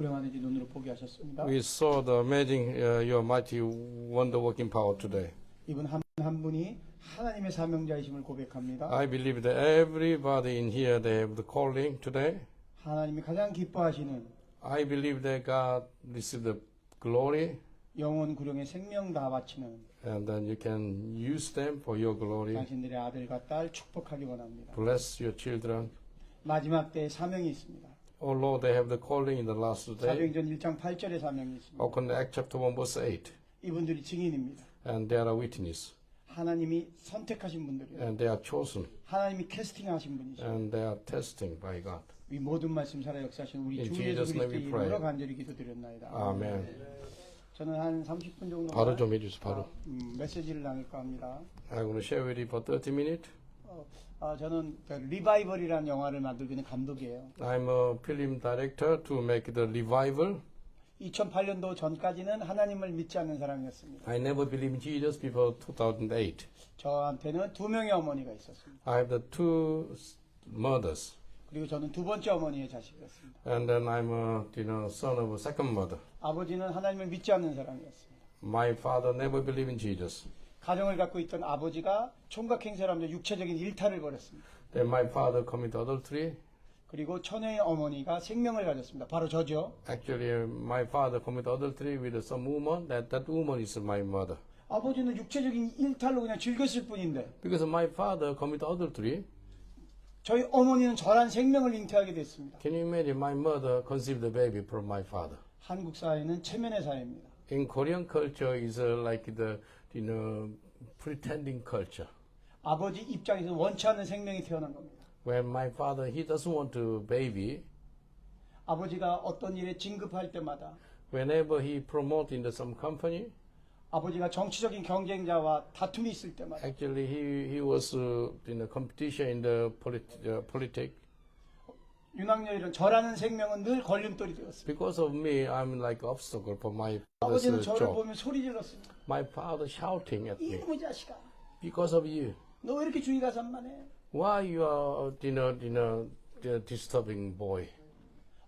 불행하는지 눈으로 보게 하셨습니다. We saw the amazing, your mighty wonder working power today. 이분 한 분이 하나님의 사명자이심을 고백합니다. I believe that everybody in here, they have the calling today. 하나님이 가장 기뻐하시는 I believe that God received the glory, 영혼 구령의 생명 다 바치는 and then you can use them for your glory. 당신들의 아들과 딸 축복하기 원합니다. Bless your children. 마지막 때에 사명이 있습니다. Oh Lord, they have the calling in the last day. 사도행전 1장 8절에 사명이 있습니다. Open Acts chapter 1 verse 8. 이분들이 증인입니다. And they are a witness. 하나님이 선택하신 분들이에요. And they are chosen. 하나님이 캐스팅하신 분이시죠. And they are testing by God. 이 모든 말씀 살아 역사하신 우리 In 주 예수 Jesus' name 그리스도의 we pray. 이름으로 간절히 기도드렸나이다. Amen. 저는 한 30분 정도 바로 좀 해주세요, 바로. 메시지를 나눌까 합니다. I'm going to share with you for 30 minutes. 저는 리바이벌이라는 영화를 만들고 있는 감독이에요. I'm a film director to make the revival. 2008년도 전까지는 하나님을 믿지 않는 사람이었습니다. I never believed in Jesus before 2008. 저한테는 두 명의 어머니가 있었습니다. I have the two mothers. 그리고 저는 두 번째 어머니의 자식이었습니다. And then I'm a son of a second mother. 아버지는 하나님을 믿지 않는 사람이었습니다. My father never believed in Jesus. 가정을 갖고 있던 아버지가 총각 행세를 하면서 육체적인 일탈을 벌였습니다. Then my father committed adultery. 그리고 처녀의 어머니가 생명을 가졌습니다. 바로 저죠. Actually, my father committed adultery with some woman. That woman is my mother. 아버지는 육체적인 일탈로 그냥 즐겼을 뿐인데 Because my father committed adultery. 저희 어머니는 저란 생명을 잉태하게 됐습니다. Can you imagine my mother conceived the baby from my father? 한국 사회는 체면의 사회입니다. In Korean culture, is like the pretending culture. 아버지 입장에서 원치 않는 생명이 태어난 겁니다. When my father, he doesn't want a baby. 아버지가 어떤 일에 진급할 때마다 Whenever he promote into some company, 아버지가 정치적인 경쟁자와 다툼이 있을 때마다 actually he was in a competition in the politics. 윤학열이는 저라는 생명은 늘 걸림돌이 되었습니다. Because of me, I'm like obstacle for my 아버지는 father's 저를 job. 보면 소리 질렀습니다. My father shouting at me 이놈의 자식아, because of you. 너 왜 이렇게 주의가 산만해? Why you are disturbing boy?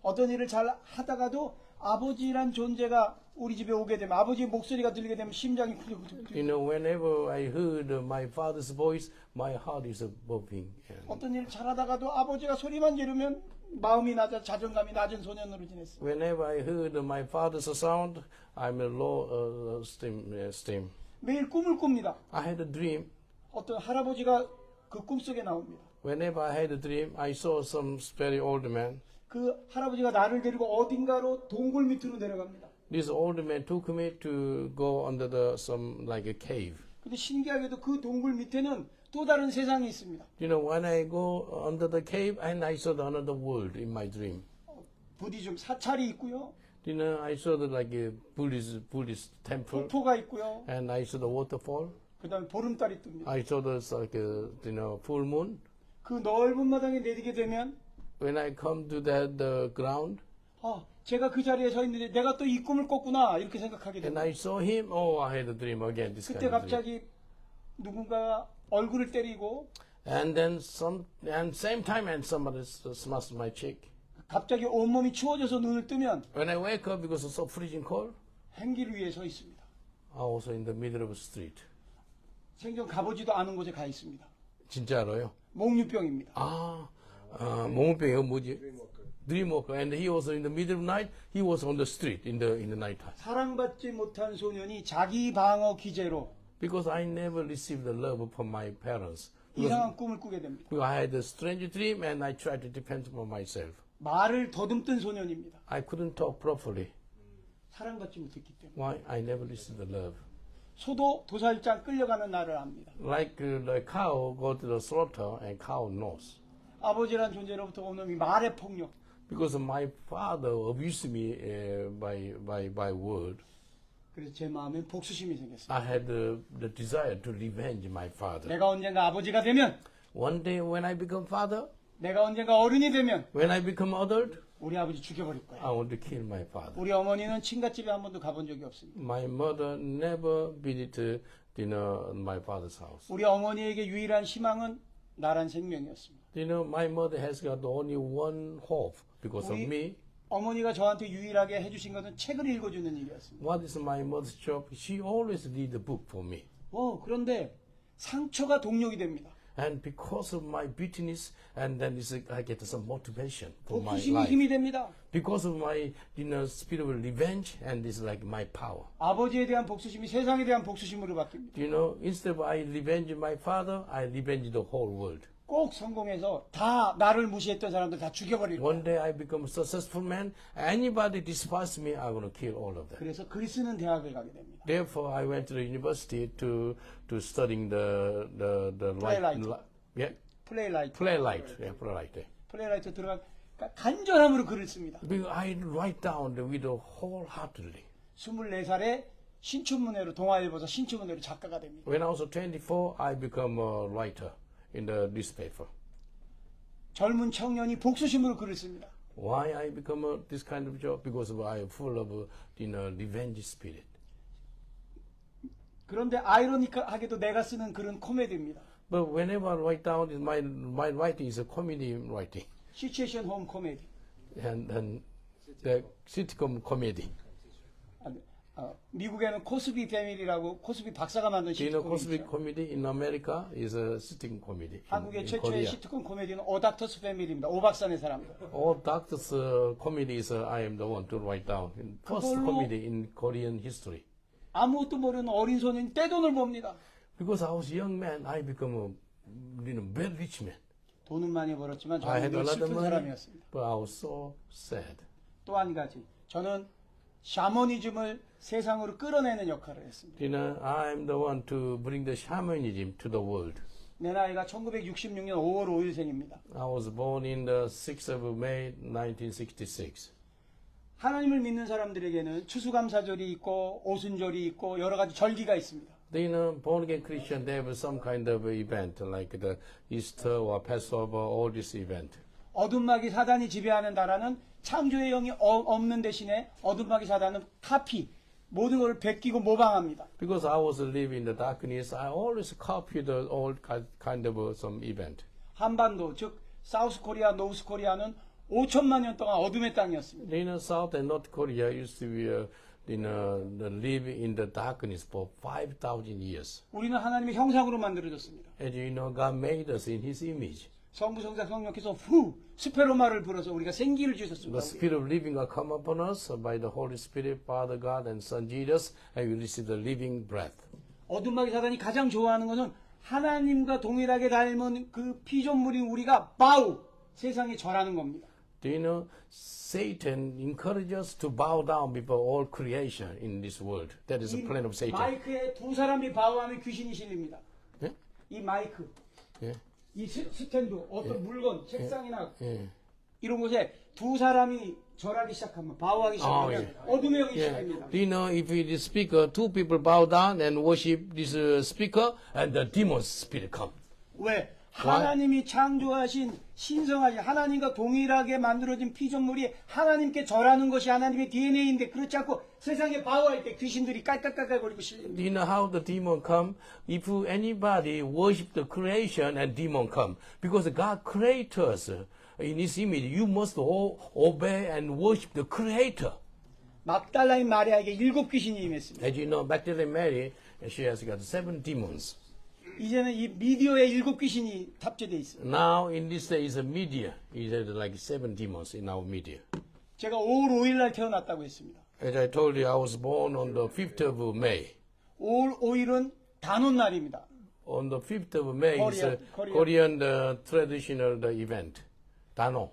어떤 일을 잘 하다가도 아버지란 존재가 우리 집에 오게 되면 아버지의 목소리가 들리게 되면 심장이 쿵쿵쿵. Whenever I heard my father's voice, my heart is bumping. 어떤 일을 잘하다가도 아버지가 소리만 지르면 마음이 낮아 자존감이 낮은 소년으로 지냈어요. Whenever I heard my father's sound, I'm a low esteem. 매일 꿈을 꿉니다. I had a dream. 어떤 할아버지가 그 꿈속에 나옵니다. Whenever I had a dream, I saw some very old man. 그 할아버지가 나를 데리고 어딘가로 동굴 밑으로 내려갑니다. This old man took me to go under some like a cave. 근데 신기하게도 그 동굴 밑에는 또 다른 세상이 있습니다. When I go under the cave, and I saw another world in my dream. 부디즘 사찰이 있고요. I saw like a Buddhist temple, 폭포가 있고요. and I saw the waterfall. 그다음에 보름달이 뜹니다. I saw this like a full moon. 그 넓은 마당에 내리게 되면 When I come to that ground, 제가 그 자리에 서 있는데 내가 또 이 꿈을 꿨구나 이렇게 생각하게 and 됩니다. I saw him. Oh, I had a dream again. This 그때 kind of dream. 갑자기 누군가 얼굴을 때리고 And then same time, and somebody smashed my cheek. 갑자기 온몸이 추워져서 눈을 뜨면 When I wake up because it's so freezing cold, 행기를 위에 서 있습니다. I was in the middle of the street. 생전 가보지도 않은 곳에 가 있습니다. 진짜로요? 목류병입니다. 몽병이요 뭐지? Dreamwalker. And he was in the middle of night. He was on the street in the night time. 사랑받지 못한 소년이 자기 방어 기제로 Because I never received the love from my parents. 이상한 꿈을 꾸게 됩니다. Because I had a strange dream and I tried to depend on myself. 말을 더듬던 소년입니다. I couldn't talk properly. 사랑받지 못했기 때문에. Why? I never received the love. 소도 도살장 끌려가는 나를 압니다. Like the cow go to the slaughter and cow knows. 아버지란 존재로부터 오는 이 말의 폭력. Because my father abused me by word. 그래서 제 마음에 복수심이 생겼어요. I had the desire to revenge my father. 내가 언젠가 아버지가 되면, One day when I become father, 내가 언젠가 어른이 되면 when I become adult, 우리 아버지 죽여버릴 거야. I want to kill my father. 우리 어머니는 친갓집에 한 번도 가본 적이 없습니다. My mother never visited my father's house. 우리 어머니에게 유일한 희망은 나란 생명이었습니다. My mother has got only one hope because of 우리 me. 어머니가 저한테 유일하게 해주신 것은 책을 읽어주는 일이었습니다. What is my mother's job? She always read the book for me. 그런데 상처가 동력이 됩니다. And because of my bitterness, and then I get some motivation for my 복수심이 life. 힘이 됩니다. Because of my spirit of revenge, and it's like my power. 아버지에 대한 복수심이 세상에 대한 복수심으로 바뀝니다. Instead of I revenge my father, I revenge the whole world. 꼭 성공해서 다 나를 무시했던 사람들 다 죽여버릴 거예요. One day I become a successful man. Anybody despise me, I'm going to kill all of them. 그래서 글 쓰는 대학을 가게 됩니다. Therefore, I went to the university to studying the Playwright. yeah, 플레이라이트. playwright. Yeah, playwright. Yeah. 플레이라이트 들어간 간절함으로 글을 씁니다. Because I write down with wholeheartedly. 24살에 신춘문예로 동아일보사 신춘문예로 작가가 됩니다. When I was 24, I become a writer in the newspaper. 젊은 청년이 복수심으로 글을 씁니다. Why I become this kind of job? Because I am full of revenge spirit. 그런데 아이러니하게도 내가 쓰는 글은 코미디입니다. But whenever I write down, my writing is a comedy writing, 시츄에이션 홈 코미디. and the sitcom comedy. 미국에는 코스비 패밀리라고 코스비 박사가 만든 Do you know 시트콤이 Cosby 있죠. comedy in America is a sitcom comedy. 한국의 in 최초의 Korea. 시트콤 코미디는 오닥터스 패밀리입니다. 오박산의 사람들. All doctors' comedies I am the one to write down. First 그걸로- comedy in Korean history. 아무것도 모르는 어린 소년이 떼돈을 봅니다. Because I was a young man, I become a very rich man. 돈은 많이 벌었지만 I 저는 had a 늘 lot of 슬픈 money, 사람이었습니다. but I was so sad. 또 한 가지, 저는 샤머니즘을 세상으로 끌어내는 역할을 했습니다. I am the one to bring the shamanism to the world. 내 나이가 1966년 5월 5일생입니다. I was born in the 6th of May, 1966. 하나님을 믿는 사람들에게는 추수감사절이 있고 오순절이 있고 여러 가지 절기가 있습니다. Born again Christian, they have some kind of event like the Easter or Passover, all this event. 어둠마귀 사단이 지배하는 나라는 창조의 영이 없는 대신에 어둠마귀 사단은 카피, 모든 것을 베끼고 모방합니다. Because I was living in the darkness, I always copied all kind of some event. 한반도, 즉 사우스 코리아, 노스 코리아는 5천만 년 동안 어둠의 땅이었습니다. South and North Korea used to be live in the darkness for 5,000 years. 우리는 하나님의 형상으로 만들어졌습니다. As you know, God made us in His image. 성부, 성자, 성령께서 스페로마를 불어서 우리가 생기를 주셨습니다. The Spirit of living will come upon us by the Holy Spirit, Father God and Son Jesus, and we receive the living breath. 어둠마귀 사단이 가장 좋아하는 것은 하나님과 동일하게 닮은 그 피조물인 우리가 세상에 절하는 겁니다. Do you know, Satan encourages us to bow down before all creation in this world. That is the plan of Satan. 마이크에 두 사람이 바우하면 귀신이 실립니다. 예? 이 마이크, 예? 이 스탠드, 어떤 물건, 책상이나 예. 이런 곳에 두 사람이 절하기 시작하면 바우하기 시작하면 어둠의 영이 Yeah. 시작합니다. Do you know if the speaker, two people bow down and worship this speaker, and the demon spirit come? 왜? 하나님이 창조하신 신성하신 하나님과 동일하게 만들어진 피조물이 하나님께 절하는 것이 하나님의 DNA인데 그렇지 않고 세상에 바우할 때 귀신들이 깔깔깔깔거리고 실립니다. Do you know how the demon come? If anybody worship the creation and demon come, because God created us in His image, you must obey and worship the Creator. 막달라인 마리아에게 7 귀신이 임했습니다. As you know, Magdalene Mary, she has got 7 demons. 이제는 이 미디어에 7 귀신이 탑재되어 있습니다. Now in this day is a media. It has like 7 demons in our media. 제가 5월 5일 날 태어났다고 했습니다. As I told you, I was born on the 5th of May. 5월 5일은 단원 날입니다. On the 5th of May is a Korean Korean traditional event. Dano.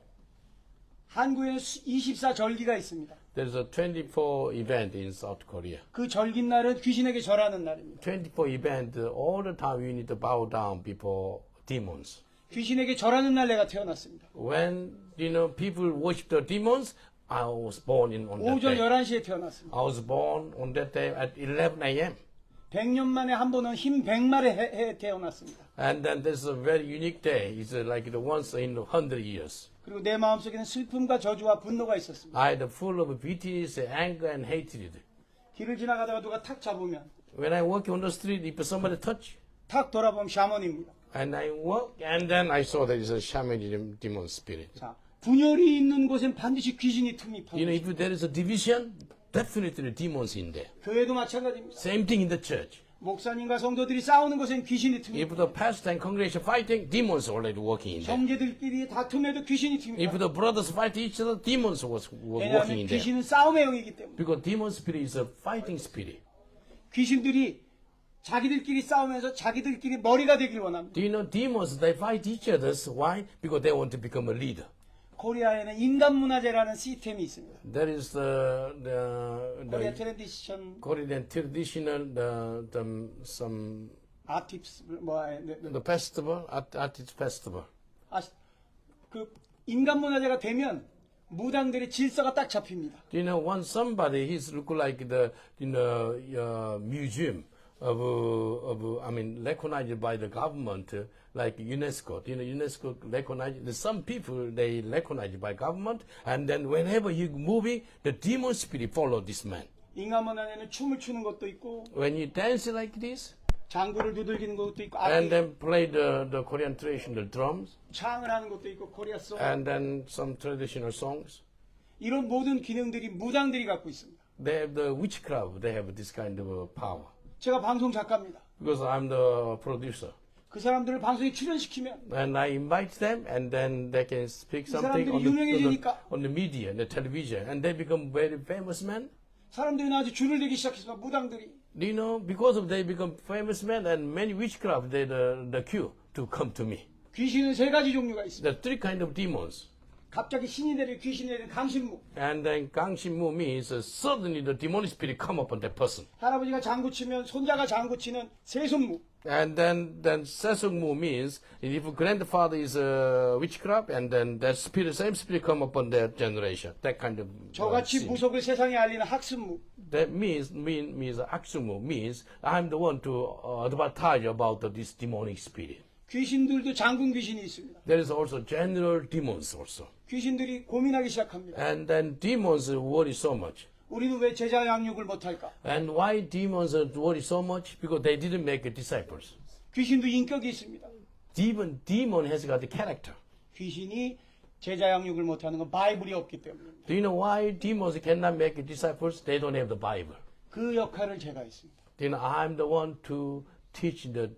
한국에는 24절기가 있습니다. There's a 24 event in South Korea. 그 절기날은 귀신에게 절하는 날입니다. 24 event, all the time you need to bow down before demons. 귀신에게 절하는 날 내가 태어났습니다. When, people worship the demons, I was born on that 오전 day. 11시에 태어났습니다. I was born on that day at 11 a.m. 100년 만에 한 번은 흰 백말에 해 태어났습니다. And then this is a very unique day. It's like the once in 100 years. 그리고 내 마음속에는 슬픔과 저주와 분노가 있었습니다. I had full of bitterness, anger, and hatred. 길을 지나가다가 누가 탁 잡으면 When I walk on the street, if somebody touch, 탁 돌아보면 샤먼입니다. and I walk, and then I saw there is a shamanism demon spirit. 자, 분열이 있는 곳엔 반드시 귀신이 틈입하고 You know, if there is a division, definitely demons in there. 교회도 마찬가지입니다. Same thing in the church. 목사님과 성도들이 싸우는 곳엔 귀신이 If 틈입니다. the pastor and congregation fighting, demons are already working in there. 형제들끼리 다툼에도 귀신이 If 틈입니다. the brothers fight each other, demons were working 왜냐하면 in there. 귀신은 싸움의 영이기 때문에 Because demon spirit is a fighting spirit. 귀신들이 자기들끼리 싸우면서 자기들끼리 머리가 되길 원합니다. Do you know demons, they fight each other. Why? Because they want to become a leader. 코리아에는 인간문화재라는 시스템이 있습니다. That is 코리아 the 트레디션 Korean traditional, some, 아티프스 the festival, artist festival. 그 인간문화재가 되면 무당들의 질서가 딱 잡힙니다. Do you know, when somebody, he's look like the, museum recognized by the government, like UNESCO. You know, UNESCO recognized, some people, they recognized by government, and then whenever you moving, the demon spirit follow this man. 인간문화재는 춤을 추는 것도 있고 When you dance like this, 장구를 두들기는 것도 있고 and then play the Korean traditional drums, 창을 하는 것도 있고 코리아송 and then some traditional songs, 이런 모든 기능들이 무당들이 갖고 있습니다. they have the witchcraft, they have this kind of power. 제가 방송 작가입니다. Because I'm the producer. 그 사람들을 방송에 출연시키면 And I invite them, and then they can speak something 사람들이 on the, 유명해지니까. on the media, the television, and they become very famous men. 사람들이 나한테 줄을 대기 시작했습니다. 무당들이. Do you know, because of they become famous men, and many witchcraft, they the queue to come to me. 귀신은 세 가지 종류가 있습니다. There are three kind of demons. 갑자기 신이 내릴 귀신이 내릴 강신무. And then Gangshinmu means suddenly the demonic spirit come upon that person. 할아버지가 장구 치면 손자가 장구 치는 세손무. And then Sesungmu means if grandfather is witchcraft, and then that spirit, same spirit come upon their generation. That kind of 저같이 sin. 무속을 세상에 알리는 학습무. That means Aksumu means I'm the one to advertise about this demonic spirit. 귀신들도 장군 귀신이 있습니다. There is also general demons also. 귀신들이 고민하기 시작합니다. And then demons worry so much. 우리는 왜 제자 양육을 못할까? And why demons worry so much? Because they didn't make disciples. 귀신도 인격이 있습니다. Demon has got the character. 귀신이 제자 양육을 못하는 건 바이블이 없기 때문입니다. Do you know why demons cannot make disciples? They don't have the Bible. 그 역할을 제가 했습니다. Do you know, I'm the one to teach the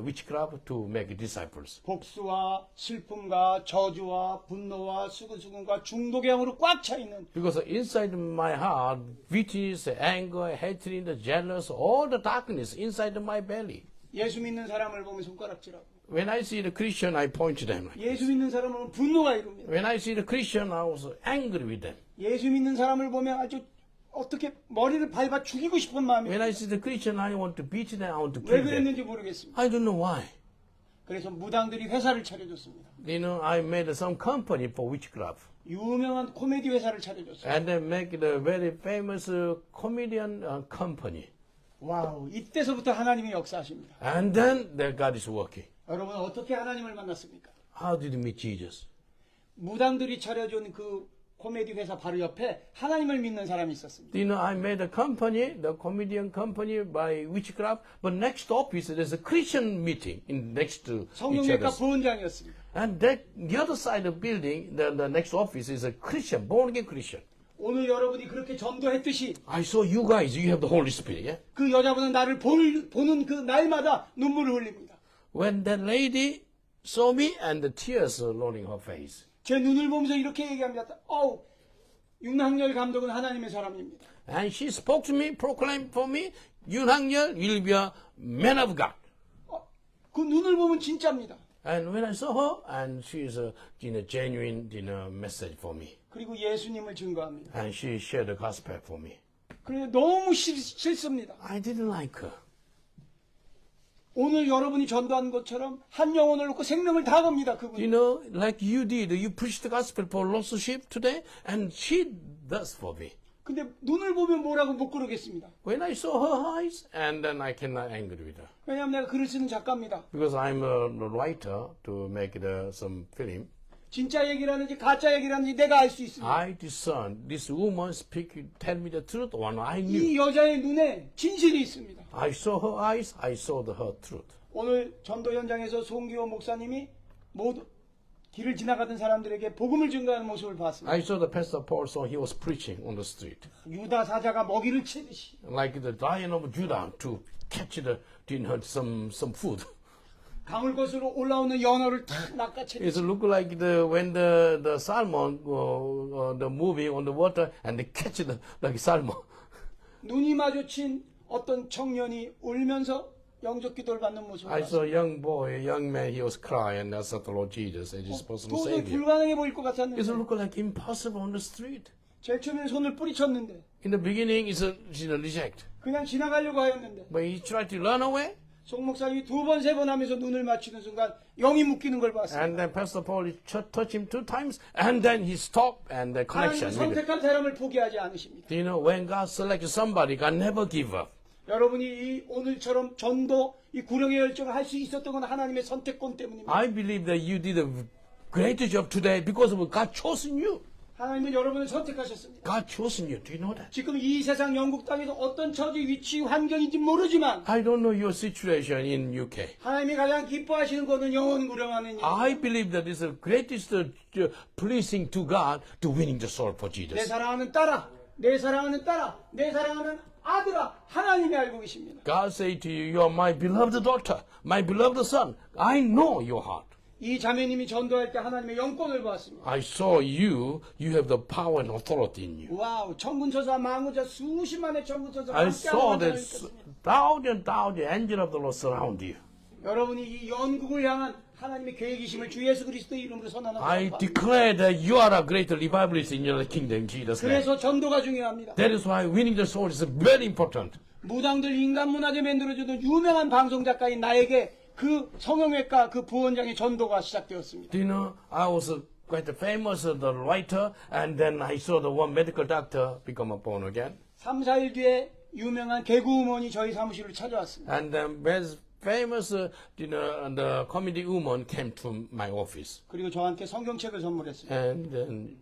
witchcraft to make disciples. 복수와 슬픔과 저주와 분노와 수근수근과 중독의 영으로 꽉 차 있는 Because inside my heart, bitterness, anger, hatred, jealous, all the darkness inside my belly. 예수 믿는 사람을 보면 손가락질하고 When I see the Christian, I point to them. 예수 믿는 사람을 보면 분노가 이룹니다. When I see the Christian, I was angry with them. 예수 믿는 사람을 보면 아주 어떻게 머리를 밟아 죽이고 싶은 마음이 When I see the Christian, I want to beat them, I want to 왜 kill them. 그랬는지 모르겠습니다. I don't know why. 그래서 무당들이 회사를 차려줬습니다. You know, I made some company for witchcraft. 유명한 코미디 회사를 차려줬어요. And then make the very famous comedian company. 와우, 이때서부터 하나님이 역사하십니다. And then their God is working. 여러분 어떻게 하나님을 만났습니까? How did you meet Jesus? 무당들이 차려준 그 코미디 회사 바로 옆에 하나님을 믿는 사람이 있었습니다. You know, I made a company, the comedian company by witchcraft, but next office there's a Christian meeting in next to each 성령외과 other. 부원장이었습니다. And that, the other side of the building, the next office is a Christian, born again Christian. 오늘 여러분이 그렇게 전도했듯이 I saw you guys, you have the Holy Spirit, yeah? 그 여자분은 나를 보는 그 날마다 눈물을 흘립니다. When that lady saw me and the tears are rolling her face. 제 눈을 보면서 이렇게 얘기합니다. 윤학열 감독은 하나님의 사람입니다. And she spoke to me, proclaimed for me, Yoon Hak-yeol will be a man of God. 그 눈을 보면 진짜입니다. And when I saw her, and she is a genuine message for me. 그리고 예수님을 증거합니다. And she shared the gospel for me. 그래서 너무 싫습니다. I didn't like her. 오늘 여러분이 전도한 것처럼 한 영혼을 놓고 생명을 다 겁니다. 그분. You know, like you did, you preached the gospel for lost sheep today, and she does for me. 근데 눈을 보면 뭐라고 못 그러겠습니다. When I saw her eyes, and then I cannot angry with her. 왜냐하면 내가 글을 쓰는 작가입니다. Because I'm a writer to make some film. 진짜 얘기라는지 가짜 얘기라는지 내가 알 수 있습니다. I discern this woman tell me the truth, or I knew. 이 여자의 눈에 진실이 있습니다. I saw her eyes, I saw her truth. 오늘 전도 현장에서 송기호 목사님이 모두 길을 지나가던 사람들에게 복음을 증거하는 모습을 봤습니다. I saw the Pastor Paul, so he was preaching on the street. 유다 사자가 먹이를 치듯이 Like the Lion of Judah to catch some food. 강을 거슬러 올라오는 연어를 탁 낚아채듯이 It look like when the salmon the moving on the water and they catch the like salmon. 눈이 마주친 어떤 청년이 울면서 영적 기도를 받는 모습을 I saw 봤습니다. a young boy, a young man, he was crying, that's the Lord Jesus as his personal 도저히 Savior. 불가능해 보일 것 It 같았는데 looked like impossible on the street. 제일 처음에는 손을 뿌리쳤는데 In the beginning, it's a reject. 그냥 지나가려고 하였는데 But he tried to run away. 송 목사님이 두 번, 세 번 하면서 눈을 맞추는 순간 영이 묶이는 걸 봤습니다. And then Pastor Paul touched him 2 times, and then he stopped, and the 하나님은 connection. with it. 선택한 사람을 포기하지 않으십니다. You know, when God selects somebody, God never give up. 여러분이 이 오늘처럼 전도, 이 구령의 열정을 할 수 있었던 건 하나님의 선택권 때문입니다. I believe that you did a great job today because of God chosen you. 하나님은 여러분을 선택하셨습니다. God chosen you. Do you know that? 지금 이 세상 영국 땅에서 어떤 처지, 위치, 환경인지 모르지만 I don't know your situation in UK. 하나님이 가장 기뻐하시는 것은 영혼 구령하는 일. I believe that it's the greatest pleasing to God to winning the soul for 내 Jesus. 사랑하는 딸아, 내 사랑하는 딸아, 내 사랑하는 아들아, 하나님이 알고 계십니다. God say to you, you are my beloved daughter, my beloved son. I know your heart. 이 자매님이 전도할 때 하나님의 영권을 보았습니다. I saw you. You have the power and authority in you. 와우, 천군천사, 만군자, 수십만의 천군천사가 I 함께하는 saw 환상을 that 느꼈습니다. thousand angel of the Lord surround you. 여러분이 이 영국을 향한 하나님의 계획이심을 주 예수 그리스도의 이름으로 선언하는 I 것입니다. declare that you are a great revivalist in your kingdom, Jesus' name. 그래서 전도가 중요합니다. That is why winning the soul is very important. 무당들 인간 문화재 만들어주는 유명한 방송 작가인 나에게 그 성형외과 그 부원장의 전도가 시작되었습니다. Do you know, I was quite famous the writer, and then I saw the one medical doctor become a born again. 3, 4일 뒤에 유명한 개그우먼이 저희 사무실을 찾아왔습니다. And then very famous the comedy woman came to my office. 그리고 저한테 성경책을 선물했습니다. And then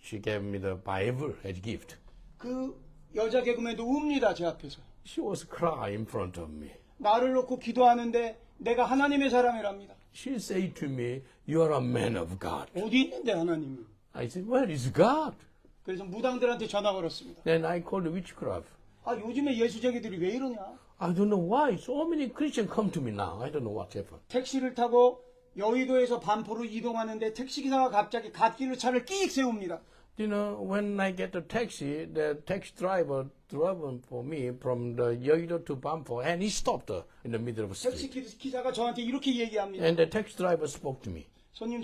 she gave me the Bible as gift. 그 여자 개그맨도 웁니다, 제 앞에서. She was crying in front of me. 나를 놓고 기도하는데 내가 하나님의 사람이랍니다. She said to me, you are a man of God. 어디 있는데 하나님이? I said, where is God? 그래서 무당들한테 전화 걸었습니다. Then I called witchcraft. 아, 요즘에 예수쟁이들이 왜 이러냐? I don't know why so many Christians come to me now. I don't know what happened. 택시를 타고 여의도에서 반포로 이동하는데 택시기사가 갑자기 갓길로 차를 끼익 세웁니다. You know, when I get the taxi driver drove for me from the Yeouido to Bampo, and he stopped in the middle of the street. 택시기사가 저한테 이렇게 얘기합니다. And the taxi driver spoke to me. 손님,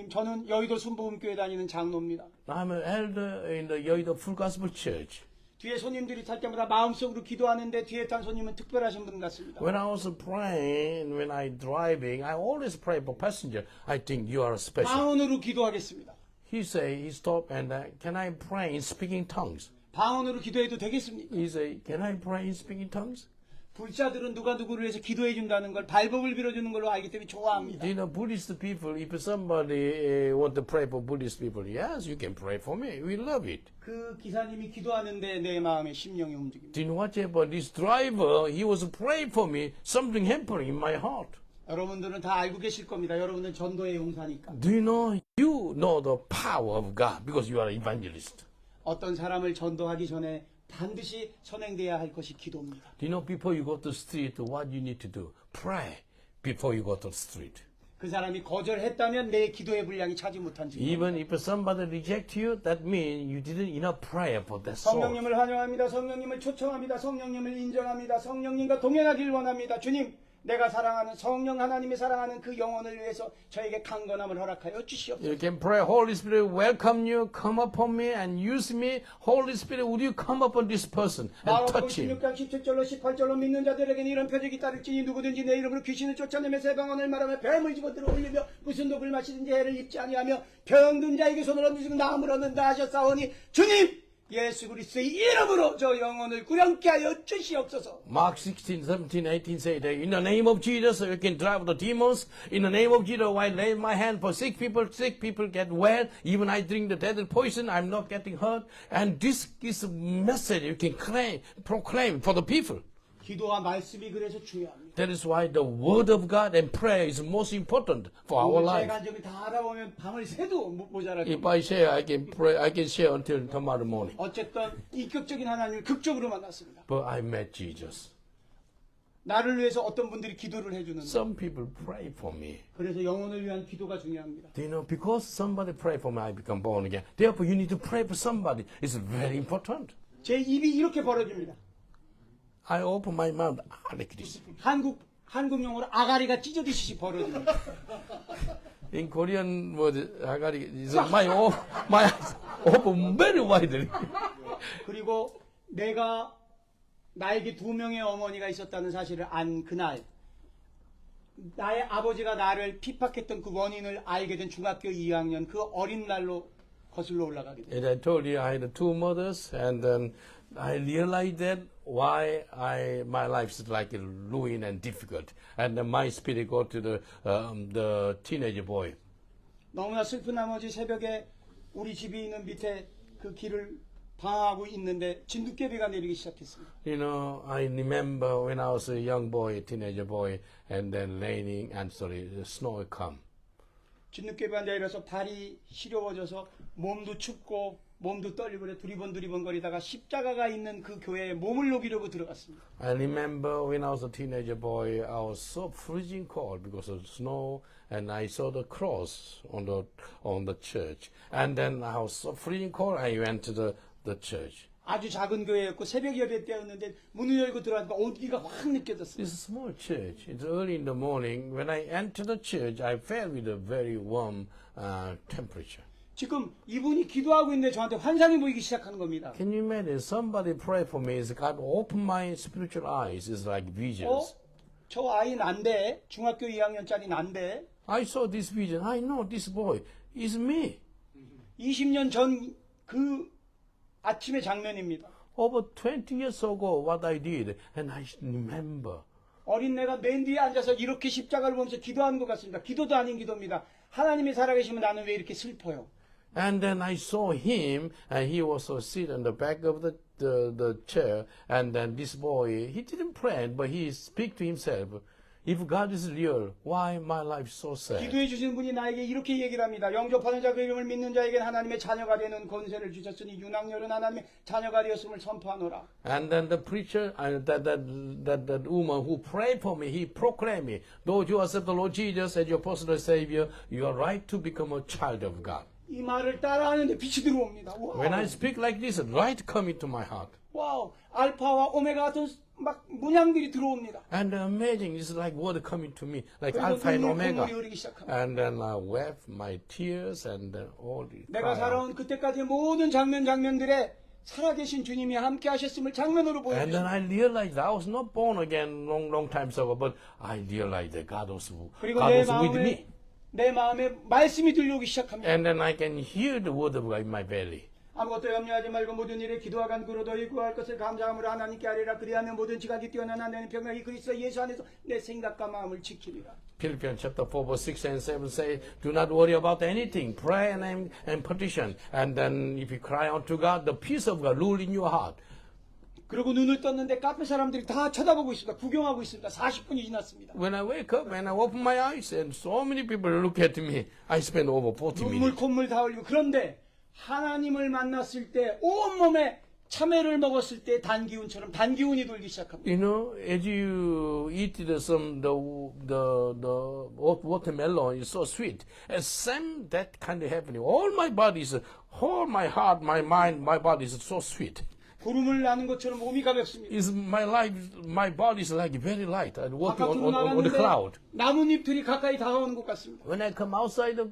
저는 여의도 순복음교회 다니는 장로입니다. I'm an elder in the Yeouido Full Gospel Church. 뒤에 손님들이 탈 때마다 마음속으로 기도하는데 뒤에 탄 손님은 특별하신 분 같습니다. When I was praying, when I driving, I always pray for passenger. I think you are special. 방언으로 기도하겠습니다. He stopped and can I pray in speaking tongues? 방언으로 기도해도 되겠습니까? He say, can I pray in speaking tongues? 불자들은 누가 누구를 위해서 기도해 준다는 걸 발복을 빌어주는 걸로 알기 때문에 좋아합니다. Do you know Buddhist people, if somebody want to pray for Buddhist people, yes, you can pray for me. We love it. 그 기사님이 기도하는데 내 마음의 심령이 움직입니다. Do you know what happened? This driver, he was praying for me. Something happened in my heart. 여러분들은 다 알고 계실 겁니다. 여러분은 전도의 용사니까. Do you know the power of God because you are an evangelist. 어떤 사람을 전도하기 전에 반드시 선행돼야 할 것이 기도입니다. Do you know before you go to the street, what you need to do? Pray before you go to the street. 그 사람이 거절했다면 내 기도의 분량이 차지 못한 증거. Even if somebody reject you, that means you didn't enough prayer for that soul. 성령님을 환영합니다. 성령님을 초청합니다. 성령님을 인정합니다. 성령님과 동행하길 원합니다. 주님, 내가 사랑하는 성령 하나님이 사랑하는 그 영혼을 위해서 저에게 강건함을 허락하여 주시옵소서. You can pray, Holy Spirit, welcome you, come upon me and use me. Holy Spirit, would you come upon this person and 마가복음 touch him? 16장 17절로 18절로 믿는 자들에게는 이런 표적이 따를지니 누구든지 내 이름으로 귀신을 쫓아내며 새 방언을 말하며 뱀을 집어들어 올리며 무슨 독을 마시든지 해를 입지 아니하며 병든 자에게 손을 얹으시고 나음을 얻는다 하셨사오니 주님 예수 그리스도의 이름으로 저 영혼을 구령케 하여 주시옵소서. Mark 16, 17, 18 say that in the name of Jesus you can drive the demons. In the name of Jesus I lay my hand for sick people get well. Even I drink the deadly poison, I'm not getting hurt. And this is a message you can proclaim for the people. 기도와 말씀이 그래서 중요합니다. That is why the Word of God and prayer is most important for our 제 life. 간증을 다 알아보면 밤을 새도 모자랄 If 겁니다. I share, I can pray. I can share until tomorrow morning. 어쨌든 인격적인 하나님을 극적으로 만났습니다. But I met Jesus. 나를 위해서 어떤 분들이 기도를 해주는데 Some people pray for me. 그래서 영혼을 위한 기도가 중요합니다. Do you know? Because somebody pray for me, I become born again. Therefore, you need to pray for somebody. It's very important. 제 입이 이렇게 벌어집니다. I open my mouth like this. 한국 용어로 아가리가 찢어지듯이 벌어집니다. In Korean word, agari is my eyes open very widely. 그리고 내가 나에게 2명의 어머니가 있었다는 사실을 안 그날 나의 아버지가 나를 핍박했던 그 원인을 알게 된 중학교 2학년 그 어린 날로 거슬러 올라가게 됩니다. And I told you I had 2 mothers, and then I realized that why my life is like ruin and difficult, and then my spirit go to the teenage boy. 너무나 슬픈 나머지 새벽에 우리 집이 있는 밑에 그 길을 방황하고 있는데 진돗개비가 내리기 시작했습니다. You know, I remember when I was a young boy, teenager boy, and then the snow come. 진돗개비가 내려서 발이 시려워져서 몸도 춥고 몸도 떨리고 그래 두리번 거리다가 십자가가 있는 그 교회에 몸을 녹이려고 들어갔습니다. I remember when I was a teenager boy, I was so freezing cold because of snow, and I saw the cross on the church. And then I was so freezing cold, I went to the church. 아주 작은 교회였고 새벽 예배 때였는데 문을 열고 들어가니까 온기가 확 느껴졌어요. It's a small church. It's early in the morning. When I entered the church, I felt with a very warm temperature. 지금 이분이 기도하고 있는데 저한테 환상이 보이기 시작하는 겁니다. Can you imagine? Somebody pray for me. It's God open my spiritual eyes. It's like visions. 저 아이 난데 중학교 2학년짜리 난데 I saw this vision. I know this boy is me. 20년 전 그 아침의 장면입니다. Over 20 years ago, what I did, and I remember. 어린 내가 맨 뒤에 앉아서 이렇게 십자가를 보면서 기도하는 것 같습니다. 기도도 아닌 기도입니다. 하나님이 살아계시면 나는 왜 이렇게 슬퍼요? And then I saw him, and he was sit on the back of the chair. And then this boy, he didn't pray, but he speak to himself. If God is real, why my life so sad? 기도해 주시는 분이 나에게 이렇게 얘기를 합니다. 영접하는 자 그 이름을 믿는 자에게는 하나님의 자녀가 되는 권세를 주셨으니 윤학열은 하나님의 자녀가 되었음을 선포하노라. And then the preacher, that woman who prayed for me, he proclaimed me, though you accept the Lord Jesus as your personal Savior, you are right to become a child of God. 이 말을 따라하는데 빛이 들어옵니다. 와우. When I speak like this, light come into my heart. 와우. 알파와 오메가 같은 막 문양들이 들어옵니다. And amazing, it's like word coming to me, like 그리고 Alpha and 눈물 Omega. 콧물이 흐르기 시작합니다. And then I wept my tears and then all the 내가 cry out. 살아온 그때까지 모든 장면들에 살아계신 주님이 함께 하셨음을 장면으로 And then 보여주셨습니다. I realized I was not born again long time ago, but I realized that God was 그리고 with me. 내 마음에 말씀이 들려오기 시작합니다. And then I can hear the word of God in my belly. 아무것도 염려하지 말고 모든 일에 기도와 간구로 너희 구할 것을 감사함으로 하나님께 아뢰라. 그리하면 모든 지각이 뛰어난 하나님 평강이 그리스도 예수 안에서 내 생각과 마음을 지키리라. Philippians chapter 4, verse 6 and 7 say, do not worry about anything. Pray and petition. And then if you cry unto God, the peace of God rule in your heart. 그리고 눈을 떴는데 카페 사람들이 다 쳐다보고 있습니다. 구경하고 있습니다. 40분이 지났습니다. When I wake up and I open my eyes and so many people look at me, I spend over 40 눈물 minutes. 콧물 다 흘리고 그런데 하나님을 만났을 때 온몸에 참외를 먹었을 때 단기운처럼 단기운이 돌기 시작합니다. You know, as you eat the watermelon is so sweet. And same that kind of happening. All my body is, all my heart, my mind, my body is so sweet. 구름을 나는 것처럼 몸이 가볍습니다. Is my life, my body is like very light. I'm walking 바깥으로 on the 나갔는데 cloud. 나뭇잎들이 가까이 다가오는 것 같습니다. When I come outside the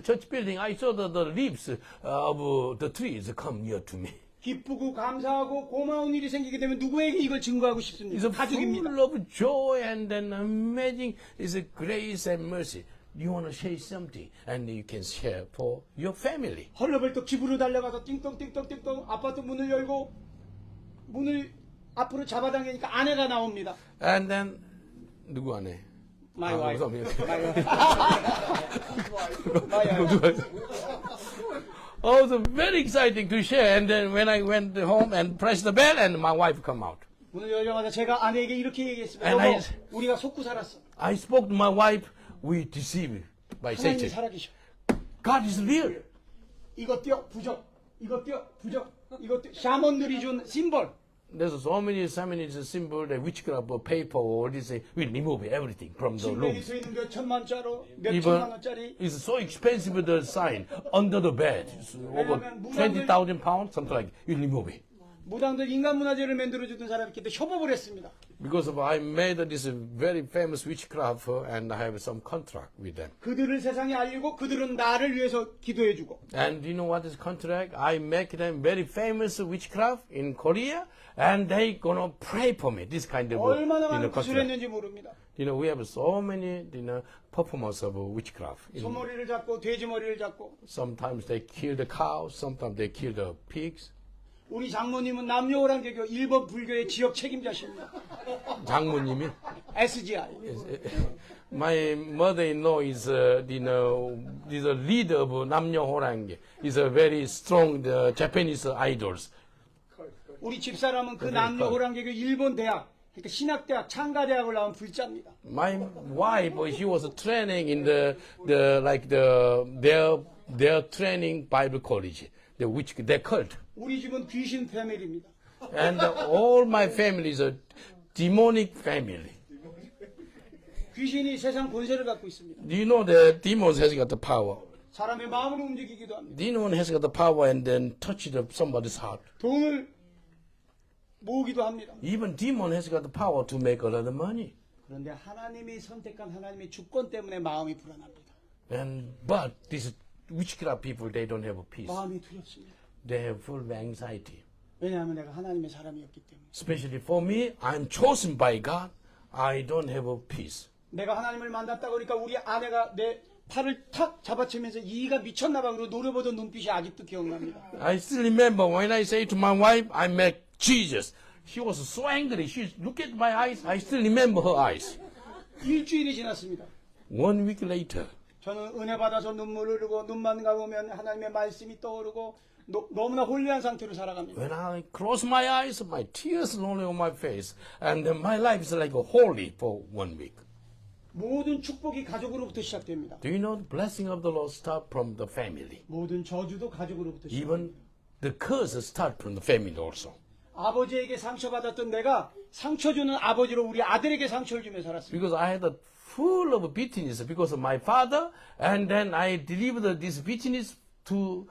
church building, I saw the leaves of the trees come near to me. 기쁘고 감사하고 고마운 일이 생기게 되면 누구에게 이걸 증거하고 싶습니까? It's 가족입니다. full of joy and then amazing is a grace and mercy. You want to share something and you can share for your family. 헐레벌떡 집으로 달려가서 띵똥띵똥띵똥 아파트 문을 열고 문을 앞으로 잡아당기니까 아내가 나옵니다. And then 누구 아내? My wife. 감사합니다. My wife. Oh, it was very exciting to share. And then when I went home and pressed the bell and my wife come out. 오늘 열려마자 제가 아내에게 이렇게 얘기했습니다. And 여보, I- 우리가 속고 살았어. I spoke to my wife, we deceived by 하나님이 Satan. 살아계셔. God is real. 이것 띄어 부적, 이것 띄어 부적, 이것 띄어 샤먼들이 준 심벌. There's so many symbols, the witchcraft or paper or this, we remove everything from the room. 침대에 있는 몇 천만짜리, 몇 Even 천만 원짜리. it's so expensive the sign under the bed. It's over 20,000 pounds, something like you remove it. 무당들 인간 문화재를 만들어 주던 사람이 있는데 협업을 했습니다. Because of I made this very famous witchcraft and I have some contract with them. 그들을 세상에 알리고 그들은 나를 위해서 기도해 주고. And do you know what is contract? I make them very famous witchcraft in Korea and they gonna pray for me. This kind of 얼마나 많은 contract. 구슬을 했는지 모릅니다. We have so many performance of witchcraft. 소머리를 잡고 돼지 머리를 잡고. Sometimes they kill the cows, sometimes they kill the pigs. 우리 장모님은 남녀호랑개교 일본 불교의 지역 책임자십니다. 장모님이 SGI. My mother-in-law is, is a leader of 남녀 호랑이. Is a very strong Japanese idols. 우리 집사람은 그 남녀호랑개교 일본 대학, 그러니까 신학대학, 창가대학을 나온 불자입니다. My wife, she was training in their training Bible college, their cult. 우리 집은 귀신 패밀리입니다. And all my family is a demonic family. 귀신이 세상 권세를 갖고 있습니다. Do you know the demons has got the power? 사람의 마음을 움직이기도 합니다. Demon has got the power and then touch somebody's heart. 돈을 모으기도 합니다. Even demon has got the power to make a lot of money. 그런데 하나님이 선택한 하나님의 주권 때문에 마음이 불안합니다. But these witchcraft people, they don't have peace. 마음이 두렵습니다. They have full of anxiety. 왜냐하면 내가 하나님의 사람이었기 때문에. Especially for me, I'm chosen by God. I don't have peace. 내가 하나님을 만났다 그러니까 우리 아내가 내 팔을 탁 잡아치면서 이가 미쳤나 봐 그러고 노려보던 눈빛이 아직도 기억납니다. I still remember when I say to my wife, I met Jesus. She was so angry. She looked at my eyes. I still remember her eyes. 일주일이 지났습니다. 1 week later, 저는 은혜 받아서 눈물을 흘리고 눈만 감으면 하나님의 말씀이 떠오르고 너무나 홀리한 상태로 살아갑니다. when I close my eyes, my tears rolling on my face, and then my life is like a holy for 1 week. 모든 축복이 가족으로부터 시작됩니다. Do you know the blessing of the Lord start from the family? 모든 저주도 가족으로부터 시작됩니다. Even the curses start from the family also. 아버지에게 상처받았던 내가 상처 주는 아버지로 우리 아들에게 상처를 주며 살았습니다. Because I had a full of bitterness because of my father, and then I delivered this bitterness to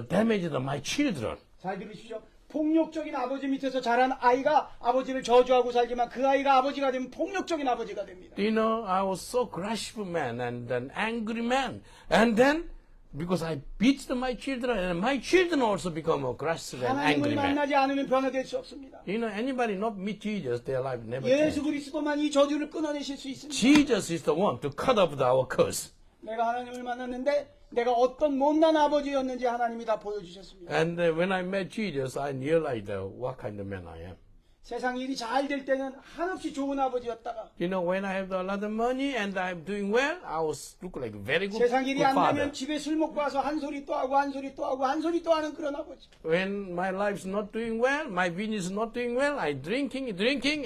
damage my children. 잘 들으십시오. 폭력적인 아버지 밑에서 자란 아이가 아버지를 저주하고 살지만 그 아이가 아버지가 되면 폭력적인 아버지가 됩니다. You know, I was so aggressive man and an angry man. And then, because I beat my children, and my children also become aggressive and angry 하나님을 man. 만나지 않으면 변화될 수 없습니다. You know, anybody not meet Jesus, their life never 예수 change. 그리스도만 이 저주를 끊어내실 수 있습니다. Jesus is the one to cut off our curse. 내가 하나님을 만났는데 내가 어떤 못난 아버지였는지 하나님이 다 보여주셨습니다. And when I met Jesus, I realized what kind of man I am. 세상 일이 잘 될 때는 한없이 좋은 아버지였다가 You know, when I have a lot of money and I'm doing well, I was look like a very good, 세상 일이 good 안 father. 되면 집에 술 먹고 와서 한 소리 또 하고 한 소리 또 하고 한 소리 또 하는 그런 아버지. When my life's not doing well, my business is not doing well, I drinking,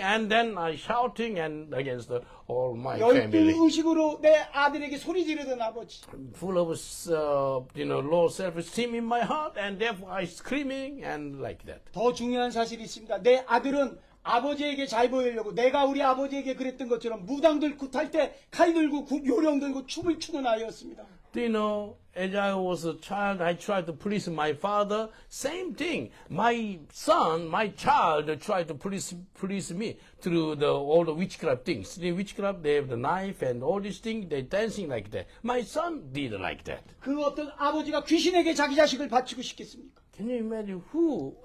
and then I shouting and against all my family. 열두 의식으로 내 아들에게 소리 지르던 아버지. Full of, low self-esteem in my heart, and therefore I screaming and like that. 더 중요한 사실이 있습니다. 내 아들은 아버지에게 잘 보이려고 내가 우리 아버지에게 그랬던 것처럼 무당들 굿할 때 칼 들고 요령 들고 춤을 추는 아이였습니다. Do you know, as I was a child, I tried to please my father. Same thing. My son, my child, tried to please me through all the witchcraft things. The witchcraft, they have the knife and all these things. They dancing like that. My son did like that. 그 어떤 아버지가 귀신에게 자기 자식을 바치고 싶겠습니까? Can you imagine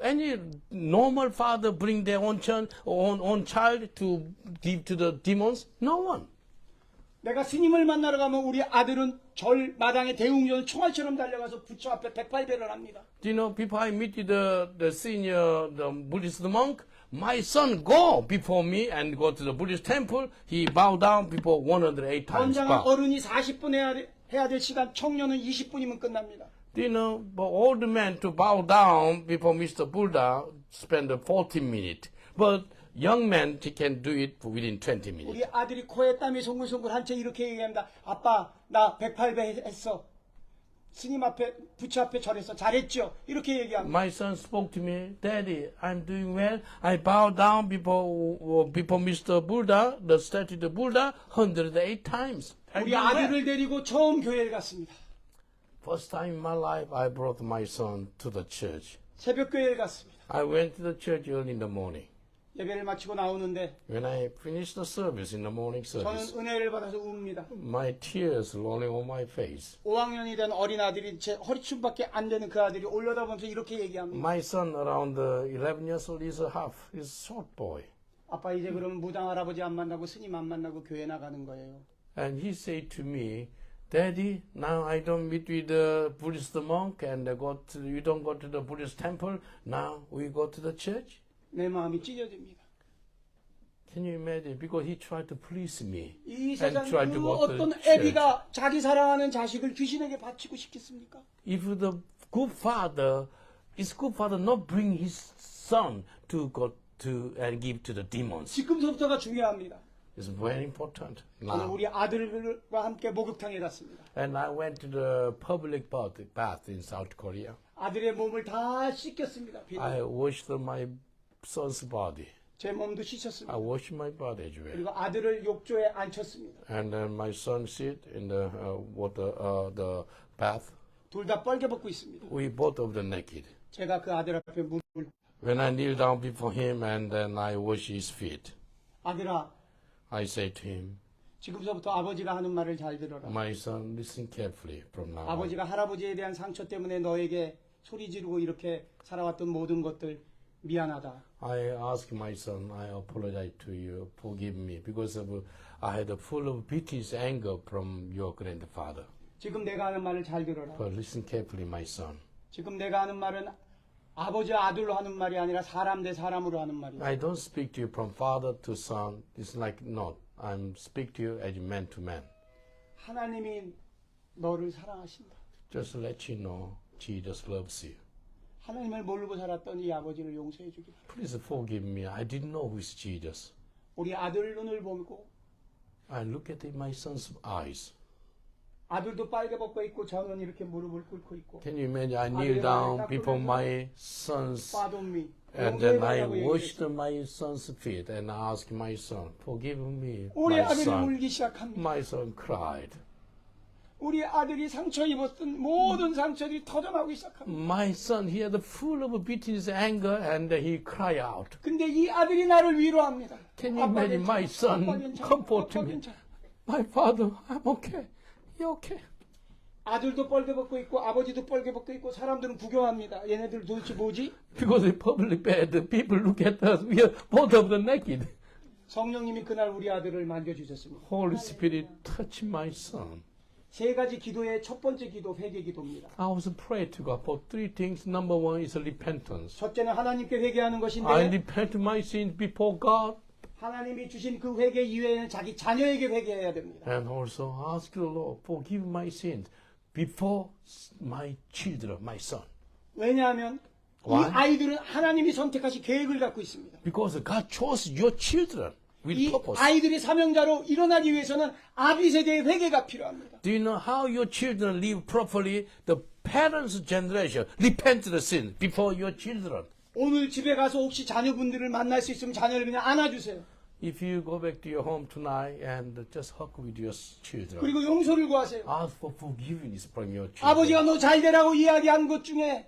any normal father bring their own child to give to the demons? No one. 내가 스님을 만나러 가면 우리 아들은 절 마당에 대웅전 총알처럼 달려가서 부처 앞에 108배를 합니다. Do you know, before I meet the senior, the Buddhist monk, my son go before me and go to the Buddhist temple. He bow down before 108 times. 건장한 Bow. 어른이 40분 해야 될 시간 청년은 20분이면 끝납니다. Do you know, for old man to bow down before Mr. Buddha spend 14 minutes. But young man can do it within 20 minutes. 우리 아들이 코에 땀이 송글송글 한 채 이렇게 얘기합니다. 아빠, 나 108배 했어. 스님 앞에, 부처 앞에 절했어. 잘했죠? 이렇게 얘기합니다. My son spoke to me, Daddy, I'm doing well. I bow down before Mr. Buddha, the statue of Buddha, 108 times. I'm 우리 doing well. 아들을 데리고 처음 교회를 갔습니다. First time in my life, I brought my son to the church. 새벽 교회를 갔습니다. I went to the church early in the morning. 예배를 마치고 나오는데 When I finished the service in the morning service, 저는 은혜를 받아서 웁니다. my tears rolling on my face. 5학년이 된 어린 아들이 제 허리춤밖에 안 되는 그 아들이 올려다보면서 이렇게 얘기합니다. My son, around 11 years old, is a short boy. 아빠 이제 그러면 무당 할아버지 안 만나고 스님 안 만나고 교회 나가는 거예요. And he said to me, Daddy, now I don't meet with the Buddhist monk and you don't go to the Buddhist temple. Now we go to the church. 내 마음이 찢어집니다. Can you imagine? Because he tried to please me 이 and 세상 tried to 그 go to 어떤 the church. 애비가 자기 사랑하는 자식을 귀신에게 바치고 싶겠습니까? If the good father not bring his son to go to and give to the demons, 지금서부터가 중요합니다. it's very important. 저는 Now. 우리 아들과 함께 목욕탕에 갔습니다. And I went to the public bath in South Korea. 아들의 몸을 다 씻겼습니다. 비로. I washed my son's body. 제 몸도 I 씻었습니다. washed my body as well. 그리고 아들을 욕조에 앉혔습니다. And my son sit in the water, the bath. 둘 다 뻘개 벗고 있습니다. We both of them naked. 제가 그 아들 앞에 물을 When I kneel down before him and then I wash his feet, 아들아, I say to him, 지금서부터 아버지가 하는 말을 잘 들어라. my son, listen carefully from now on. 아버지가 할아버지에 대한 상처 때문에 너에게 소리 지르고 이렇게 살아왔던 모든 것들 미안하다. I ask my son, I apologize to you, forgive me, because I had a full of bitterness, anger from your grandfather. 지금 내가 하는 말을 잘 들어라. But listen carefully, my son. 지금 내가 하는 말은 아버지 아들로 하는 말이 아니라 사람 대 사람으로 하는 말이야. I don't speak to you from father to son. It's like not. I'm speak to you as man to man. 하나님이 너를 사랑하신다. Just to let you know, Jesus loves you. 하나님을 모르고 살았던 이 아버지를 용서해 주기 바랍니다. Please forgive me. I didn't know who is Jesus. 우리 아들 눈을 보고 I look at my son's eyes. 아들도 빨개 벗고 있고 저는 이렇게 무릎을 꿇고 있고 Can you imagine? I kneel down before my son's, 빠돈미 and then I washed my son's feet and I asked my son, forgive me, 우리 my 아들이 son. 울기 시작합니다. My son cried. 우리 아들이 상처 입었던 모든 상처들이 터져나오기 시작합니다. My son, he had full of bitterness, anger, and he cried out. 근데 이 아들이 나를 위로합니다. Can you 아빠 imagine my 괜찮아, son 아빠 괜찮아, comforting 아빠 me? 괜찮아. My father, I'm okay. You're okay. 아들도 뻘개 벗고 있고 아버지도 뻘개 벗고 있고 사람들은 구경합니다. 얘네들 도대체 뭐지? Because the public bad, the people look at us, we are both of them naked. 성령님이 그날 우리 아들을 만져주셨습니다. Holy Spirit touch my son. 세 가지 기도의 첫 번째 기도, 회개 기도입니다. I was praying to God for three things. Number one is repentance. 첫째는 하나님께 회개하는 I 것인데 repent my sins before God 하나님이 주신 그 회개 이외에는 자기 자녀에게 회개해야 됩니다. and also ask the Lord, forgive my sins before my children, my son. 왜냐하면 Why? 이 아이들은 하나님이 선택하신 계획을 갖고 있습니다. Because God chose your children with 이 purpose. 아이들이 사명자로 일어나기 위해서는 아비 세대의 회개가 필요합니다. Do you know how your children live properly? The parents' generation repent the sin before your children. 오늘 집에 가서 혹시 자녀분들을 만날 수 있으면 자녀를 그냥 안아주세요. If you go back to your home tonight and just hug with your children, 그리고 용서를 구하세요. ask for forgiveness from your children. 아버지가 너 잘 되라고 이야기한 것 중에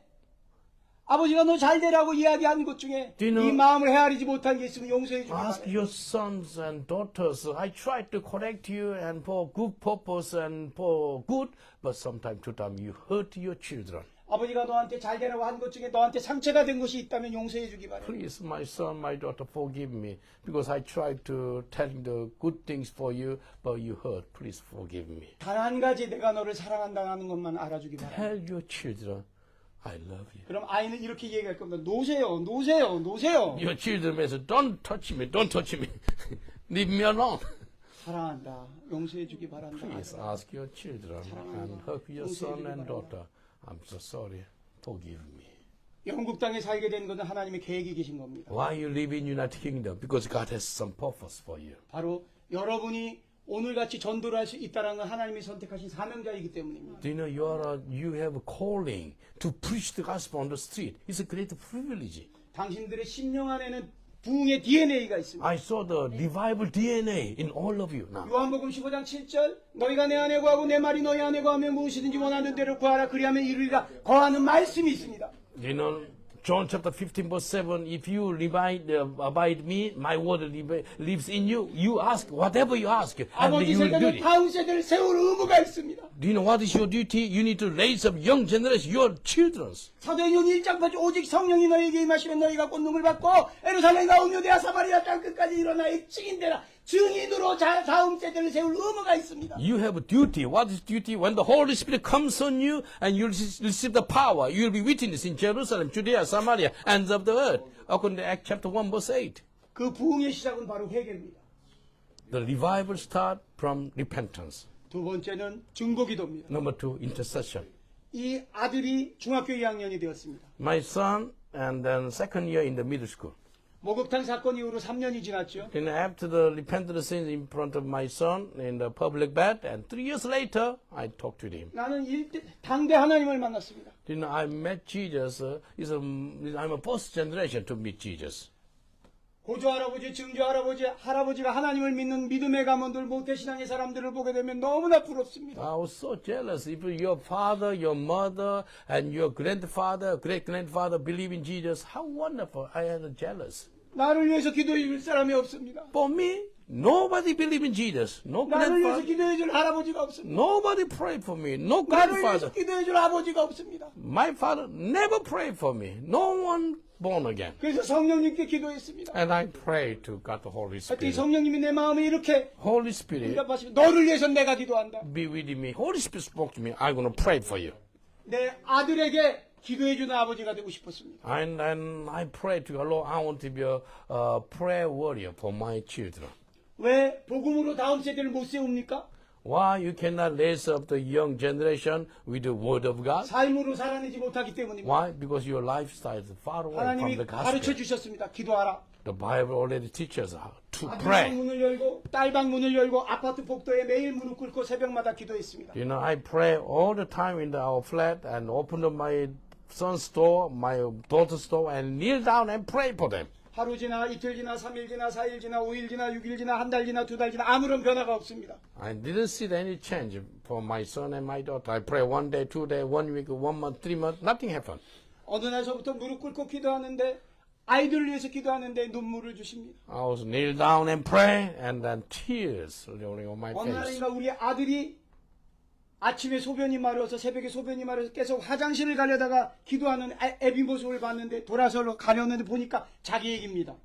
아버지가 너 잘 되라고 이야기한 것 중에 Do you know- 이 마음을 헤아리지 못한 게 있으면 용서해 주기 Ask 바랍니다. your sons and daughters. I tried to correct you and for good purpose and for good, but sometimes to time you hurt your children. 아버지가 너한테 잘 되라고 한 것 중에 너한테 상처가 된 것이 있다면 용서해 주기 바랍니다. Please, my son, my daughter, forgive me because I tried to tell the good things for you, but you hurt. Please forgive me. 단 한 가지 내가 너를 사랑한다는 것만 알아주기 바랍니다. Tell your children, I love you. 그럼 아이는 이렇게 얘기할 겁니다. 노세요, 노세요, 노세요. Your children may say, don't touch me, don't touch me. Leave me alone. 사랑한다. 용서해 주기 바란다. Please ask your children and hug your son and daughter. I'm so sorry. Forgive me. 영국 땅에 살게 된 것은 하나님의 계획이 계신 겁니다. Why you live in United Kingdom? Because God has some purpose for you. 바로 여러분이 오늘같이 전도를 할 수 있다는 건 하나님이 선택하신 사명자이기 때문입니다. Do you know you have a calling to preach the gospel on the street? It's a great privilege. 당신들의 심령 안에는 부흥의 DNA가 있습니다. I saw the revival DNA in all of you now. 요한복음 15장 7절 너희가 내 안에 거하고 내 말이 너희 안에 거하면 무엇이든지 원하는 대로 구하라 그리하면 이루리라 거하는 말씀이 있습니다. You know, John chapter 15 verse 7, if you abide me, my word lives in you. You ask whatever you ask, and 아버지 you will do 세대는 it. 다음 세대를 세울 의무가 있습니다. Do you know what is your duty? You need to raise up young generation, your children. 사도행전 1장 8절 오직 성령이 너희에게 임하시면 너희가 권능을 받고 예루살렘과 온유대와 사마리아 땅 끝까지 일어나 증인되라. 증인으로 다음 세대를 세울 의무가 있습니다. You have a duty. What is duty? When the Holy Spirit comes on you and you receive the power, you will be witness in Jerusalem, Judea, Samaria, ends of the earth. According to Acts chapter 1 verse 8. 그 부흥의 시작은 바로 회개입니다. The revival start from repentance. 두 번째는 중보기도입니다. Number 2, intercession. 이 아들이 중학교 2학년이 되었습니다. My son, and then second year in the middle school. 목욕탕 사건 이후로 3년이 지났죠. And after the repentant sins in front of my son in the public bed, and 3 years later, I talked with him. 나는 당대 하나님을 만났습니다. You know, I met Jesus. I'm a first generation to meet Jesus. 고조 할아버지, 증조 할아버지, 할아버지가 하나님을 믿는 믿음의 가문들, 모태신앙의 사람들을 보게 되면 너무나 부럽습니다. I was so jealous. If your father, your mother, and your grandfather, great-grandfather believe in Jesus, how wonderful. I was jealous. 나를 위해서 기도해 줄 사람이 없습니다. For me, nobody believe in Jesus. No 나를 위해서 grandfather. 기도해 줄 할아버지가 없습니다. Nobody prayed for me. No 나를 위해서 grandfather. 기도해 줄 아버지가 없습니다. My father never prayed for me. No one born again. 그래서 성령님께 기도했습니다. And I prayed to God the Holy 하여튼 Spirit. 성령님이 내 마음에 이렇게 Holy Spirit, 응답하시면 너를 위해서 내가 기도한다. be with me. Holy Spirit spoke to me. I'm going to pray for you. 내 아들에게 기도해주는 아버지가 되고 싶었습니다. And I prayed to God, Lord, I want to be a prayer warrior for my children. 왜 복음으로 다음 세대를 못 세웁니까? Why you cannot raise up the young generation with the word of God? 삶으로 살아내지 못하기 때문입니다. Why? Because your lifestyle is far away from 하나님이 the 가르쳐 gospel. 주셨습니다. 기도하라. The Bible already teaches us how to 아들 pray. 방문을 열고 딸 방문을 열고 아파트 복도에 매일 무릎 꿇고 새벽마다 기도했습니다. You know, I pray all the time in our flat and open up my son's door, my daughter's door, and kneel down and pray for them. 하루 지나 이틀 지나 3일 지나 4일 지나 5일 지나 6일 지나 한 달 지나 2달 지나 아무런 변화가 없습니다. I didn't see any change for my son and my daughter. I pray 1 day, 2 day, 1 week, 1 month, 3 months. Nothing happened. 어느 날서부터 무릎 꿇고 기도하는데 아이들을 위해서 기도하는데 눈물을 주십니다. I was kneel down and pray, and then tears rolling on my 어느 face. 날인가 우리 아들이 아침에 소변이 마려워서 새벽에 소변이 마려워서 계속 화장실을 가려다가 기도하는 애비 모습을 봤는데 돌아서 가려는데 보니까 자기 얘기입니다.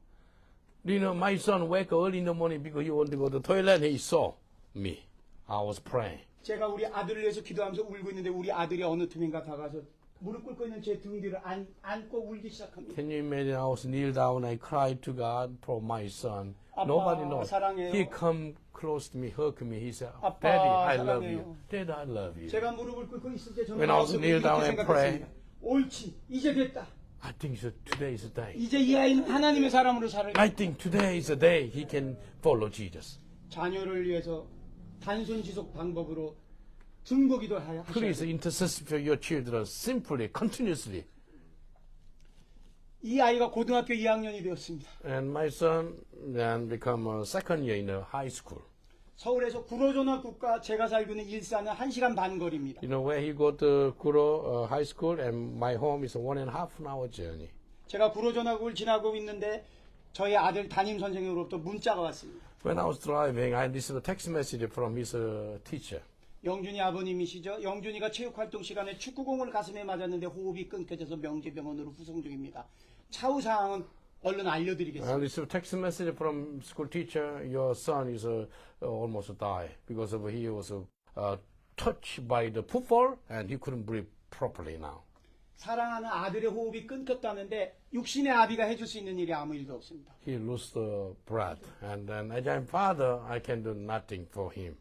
You know, my son wake up early in the morning because he wanted to go to the toilet. He saw me. I was praying. 제가 우리 아들을 위해서 기도하면서 울고 있는데 우리 아들이 어느 틈인가 다가서 무릎 꿇고 있는 제 등 뒤를 안고 울기 시작합니다. Can you imagine? I was kneel down. I cried to God for my son. 아빠, Nobody knows. 사랑해요. He come close to me, hug me. He said, 아빠, "Daddy, I love 사랑해요. you. Dad, I love you." 제가 무릎을 꿇고 있을 때 저는 When I was 마음속으로 kneel 이렇게 down and 생각했습니다. 옳지, 이제 됐다. I think so. Today is the day. 이제 이 아이는 하나님의 사람으로 살아야 I think today is the day he can follow Jesus. 자녀를 위해서 단순 지속 방법으로 중보기도 하셔야 Please 돼요. intercede for your children simply, continuously. 이 아이가 고등학교 2학년이 되었습니다. And my son then become a second year in a high school. 서울에서 구로조나국과 제가 살고 있는 일산은 1시간 반 거리입니다. You know where he go to Kuro High School, and my home is a 1.5 hour journey. 제가 구로조나국을 지나고 있는데 저희 아들 담임 선생님으로부터 문자가 왔습니다. When I was driving, I received a text message from his teacher. 영준이 아버님이시죠? 영준이가 체육활동 시간에 축구공을 가슴에 맞았는데 호흡이 끊겨져서 명재병원으로 후송 중입니다. 차후 상황은 얼른 알려드리겠습니다. I received a text message from school teacher. Your son is almost die because of he was touched by the football and he couldn't breathe properly now. 사랑하는 아들의 호흡이 끊겼다는데 육신의 아비가 해줄 수 있는 일이 아무 일도 없습니다. He lost the breath, and then as I'm father, I can do nothing for him.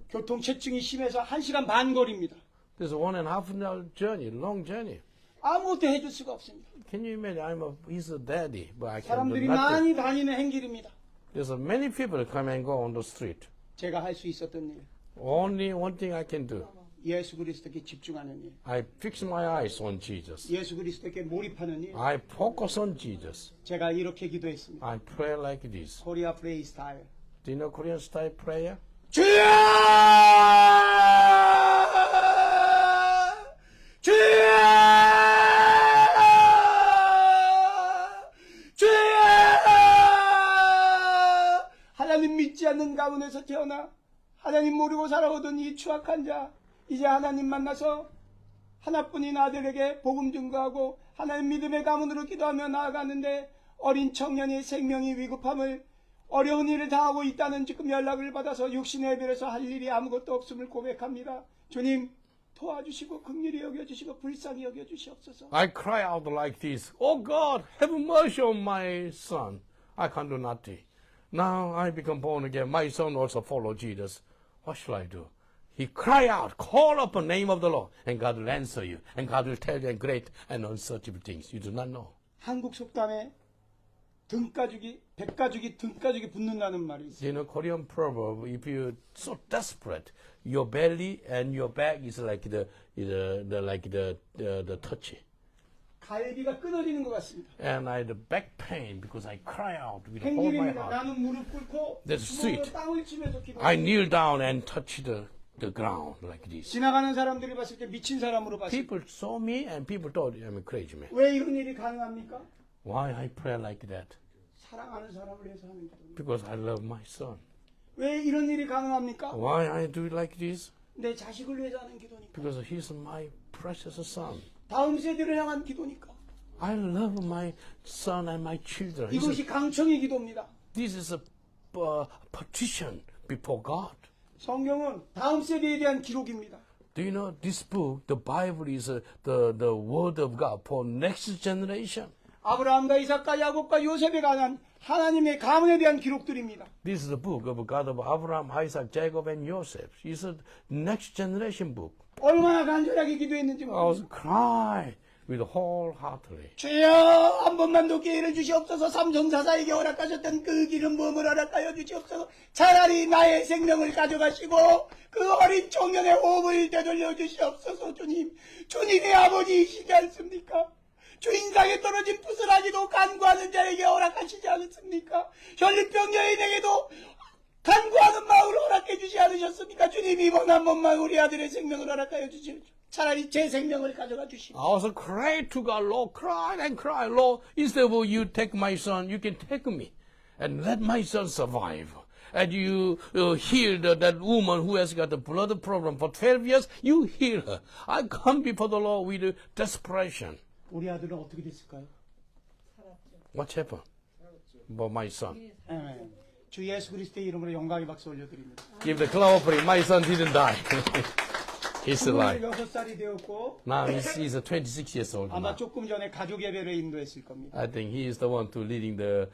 교통체증이 심해서 1시간 반 거리입니다. This is 1.5 hour journey, long journey. 아무것도 해줄 수가 없습니다. Can you imagine? He's a daddy, but I can do 사람들이 nothing. 많이 다니는 행길입니다. There's many people come and go on the street. 제가 할 수 있었던 일, Only one thing I can do. 예수 그리스도께 집중하는 일, I fix my eyes on Jesus. 예수 그리스도께 몰입하는 일. I focus on Jesus. 제가 이렇게 기도했습니다. I pray like this. 코리아 프레이 스타일. Do you know Korean style prayer? 주여! 주여! 주여! 하나님 믿지 않는 가문에서 태어나 하나님 모르고 살아오던 이 추악한 자, 이제 하나님 만나서 하나뿐인 아들에게 복음 증거하고 하나님 믿음의 가문으로 기도하며 나아가는데 어린 청년의 생명이 위급함을 어려운 일을 당하고 있다는 지금 연락을 받아서 육신의 별에서 할 일이 아무것도 없음을 고백합니다. 주님 도와주시고 긍휼히 여겨주시고 불쌍히 여겨주시옵소서. I cry out like this. Oh God, have mercy on my son. I can't do nothing. Now I become born again. My son also follow Jesus. What shall I do? He cry out, call upon the name of the Lord, and God will answer you, and God will tell you great and unsearchable things you do not know. 한국 속담에 등가죽이 백가죽이 등가죽이 붙는다는 말이 있어요. You know, Korean proverb, if you're so desperate, your belly and your back is like the touchy. 갈비가 끊어지는 것 같습니다. And I had a back pain because I cry out with all my 행길입니다. heart. 나는 무릎 꿇고 That's 주먹으로 sweet. 땅을 치면서 I 기도합니다. kneel down and touch the ground like this. 지나가는 사람들이 봤을 때 미친 사람으로 봤을 때 People saw me and people thought I'm a crazy man. 왜 이런 일이 가능합니까? Why I pray like that? 사랑하는 사람을 위해서 하는 기도입니다. Because I love my son. 왜 이런 일이 가능합니까? Why I do it like this? 내 자식을 위해서 하는 기도니까. Because he's my precious son. 다음 세대를 향한 기도니까. I love my son and my children. 이것이 강청의 기도입니다. This is a petition before God. 성경은 다음 세대에 대한 기록입니다. Do you know this book, the Bible is the word of God for next generation. 아브라함과 이삭과 야곱과 요셉에 관한 하나님의 가문에 대한 기록들입니다. This is the book of God of Abraham, Isaac, Jacob, and Joseph. It's a next generation book. 얼마나 간절하게 기도했는지 I was 모릅니다. crying with wholeheartedly. 주여 한 번만 더 기회를 주시옵소서. 삼성사사에게 허락하셨던 그 기름 부음을 허락하여 주시옵소서. 차라리 나의 생명을 가져가시고 그 어린 청년의 호흡을 되돌려 주시옵소서. 주님, 주님의 아버지이시지 않습니까? 주인상에 떨어진 부스라지도 간구하는 자에게 허락하시지 않습니까? 혈류병 여인에게도 간구하는 마음을 허락해 주지 않으셨습니까? 주님 이번 한 번만 우리 아들의 생명을 허락하여 주시옵소서. 차라리 제 생명을 가져가 주시옵소서. I also cried to God, Lord, cried and cried, Lord, instead of you take my son, you can take me and let my son survive. And you healed that woman who has got a blood problem for 12 years, you heal her. I come before the Lord with desperation. 우리 아들은 어떻게 됐을까요? What happened? About my son. 아멘. 주 예수 그리스도의 이름으로 영광의 박수 올려드립니다. Give the clap offering. My son didn't die. He's alive. 26살이 되었고 Now he's 26 years old 아마 now. 조금 전에 가족 예배를 인도했을 겁니다. I think he is the one to leading the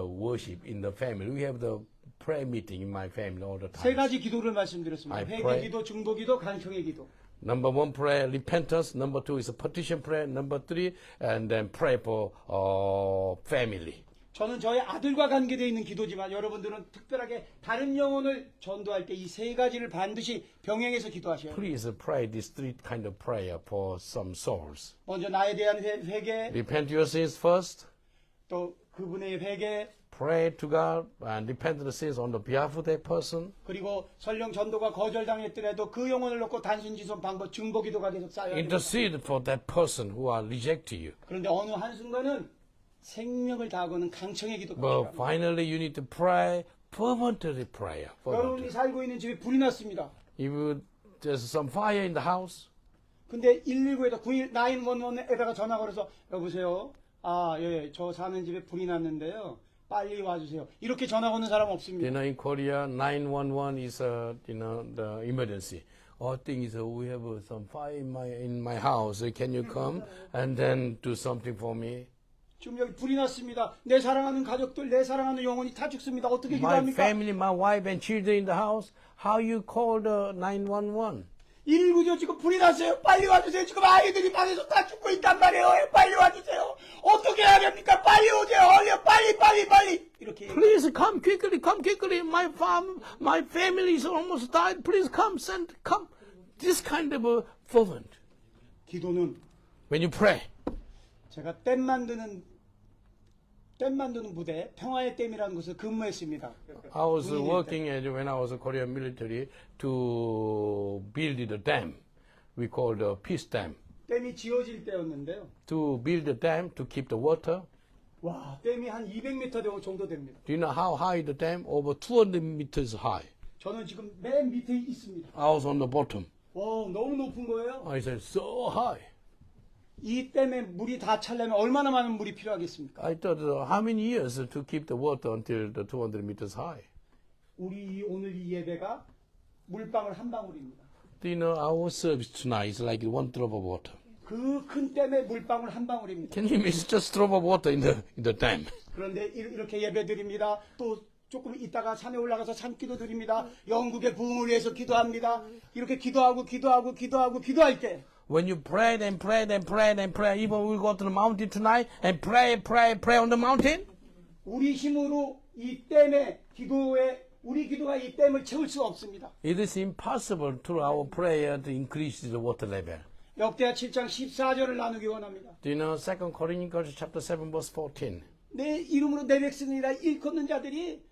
worship in the family. We have the prayer meeting in my family all the 세 time. 가지 기도를 말씀드렸습니다. I 회개 pray. 기도, 중보 기도, 간청의 기도. Number one, prayer, repentance. Number two is a petition prayer. Number three, and then pray for family. 저는 저의 아들과 관계되어 있는 기도지만 여러분들은 특별하게 다른 영혼을 전도할 때 이 세 가지를 반드시 병행해서 기도하셔야 해요. Please pray this three kind of prayer for some souls. 먼저 나에 대한 회개, Repent your sins first. 또 그분의 회개, Pray to God and repent of the sins on the behalf of that person. 그리고 설령 전도가 거절당했더라도 그 영혼을 놓고 단순지손 방법 중보 기도가 계속 쌓여야 됩니다. Intercede for that person who are rejected you. 그런데 어느 한순간은 생명을 다하고는 강청의 기도가 But 필요합니다. finally, you need to pray fervently prayer. 여러분이 Fervently. 살고 있는 집에 불이 났습니다. If there's some fire in the house, 근데 119에다 911에다가 전화 걸어서 여보세요. 아, 예, 저 사는 집에 불이 났는데요. 빨리 와주세요. 이렇게 전화 오는 사람 you 없습니다. know, in Korea, 911 is, the emergency. Or thing is, we have some fire in my house. Can you come and then do something for me? 지금 여기 불이 났습니다. 내 사랑하는 가족들, 내 사랑하는 영혼이 다 죽습니다. 어떻게 My 기도합니까? family, my wife and children in the house. How you call the 911? 119죠. 지금 불이 났어요. 빨리 와주세요. 지금 아이들이 방에서 다 죽고 있단 말이에요. 빨리 와주세요. 어떻게 해야 됩니까? 빨리 오세요. 얼려. 빨리. 이렇게. Please come quickly. My family is almost died. Please come. This kind of a fervent. 기도는 When you pray, 제가 댐 만드는 부대, 평화의 댐이라는 곳에 근무했습니다. I was 군인일 때. working when I was a Korean military to build the dam. We called the peace dam. 댐이 지어질 때였는데요. To build the dam to keep the water. 와, 댐이 한 200m 정도 됩니다. Do you know how high the dam? Over 200 meters high. 저는 지금 맨 밑에 있습니다. I was on the bottom. 와, 너무 높은 거예요. I said, so high. 이 댐에 물이 다 차려면 얼마나 많은 물이 필요하겠습니까? I thought, how many years to keep the water until the 200 meters high? 우리 오늘 이 예배가 물방울 한 방울입니다. Do you know our service tonight is like one drop of water? 그 큰 댐에 물방울 한 방울입니다. Can you imagine just drop of water in the dam? 그런데 이렇게 예배 드립니다. 또 조금 있다가 산에 올라가서 산기도 드립니다. 영국의 부흥을 위해서 기도합니다. 이렇게 기도할 때 When you pray, then pray. Even we go to the mountain tonight and pray on the mountain. 우리 힘으로 이 댐에 우리 기도가 이 댐을 채울 수가 없습니다. It is impossible through our prayer to increase the water level. 역대하 7장 14절을 나누기 원합니다. Do you know 2 Corinthians chapter 7 verse 14? 내 이름으로 내 백성이라 일컫는 자들이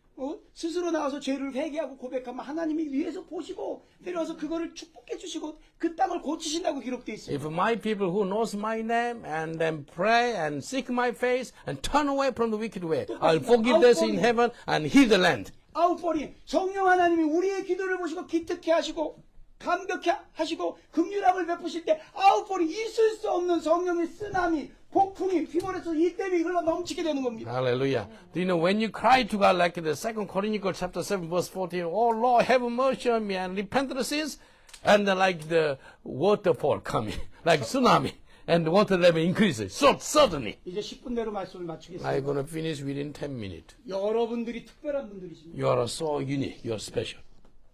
스스로 나와서 죄를 회개하고 고백하면 하나님이 위에서 보시고 내려와서 그거를 축복해 주시고 그 땅을 고치신다고 기록되어 있습니다. If my people who knows my name and then pray and seek my face and turn away from the wicked way, I'll forgive them in heaven and heal the land. 아웃포링 성령 하나님이 우리의 기도를 보시고 기특해 하시고 감격해 하시고 긍휼함을 베푸실 때 아웃포링 있을 수 없는 성령의 쓰나미 폭풍이 휘몰아서 이 댐이 흘러 넘치게 되는 겁니다. Hallelujah. Do you know when you cry to God like the 2 Corinthians chapter 7 verse 14, oh Lord, have mercy on me and repent of the sins, and then like the waterfall coming, like tsunami, and the water level increases. So suddenly, 이제 10분 내로 말씀을 마치겠습니다. I'm going to finish within 10 minutes. 여러분들이 특별한 분들이십니다. You are so unique. You are special.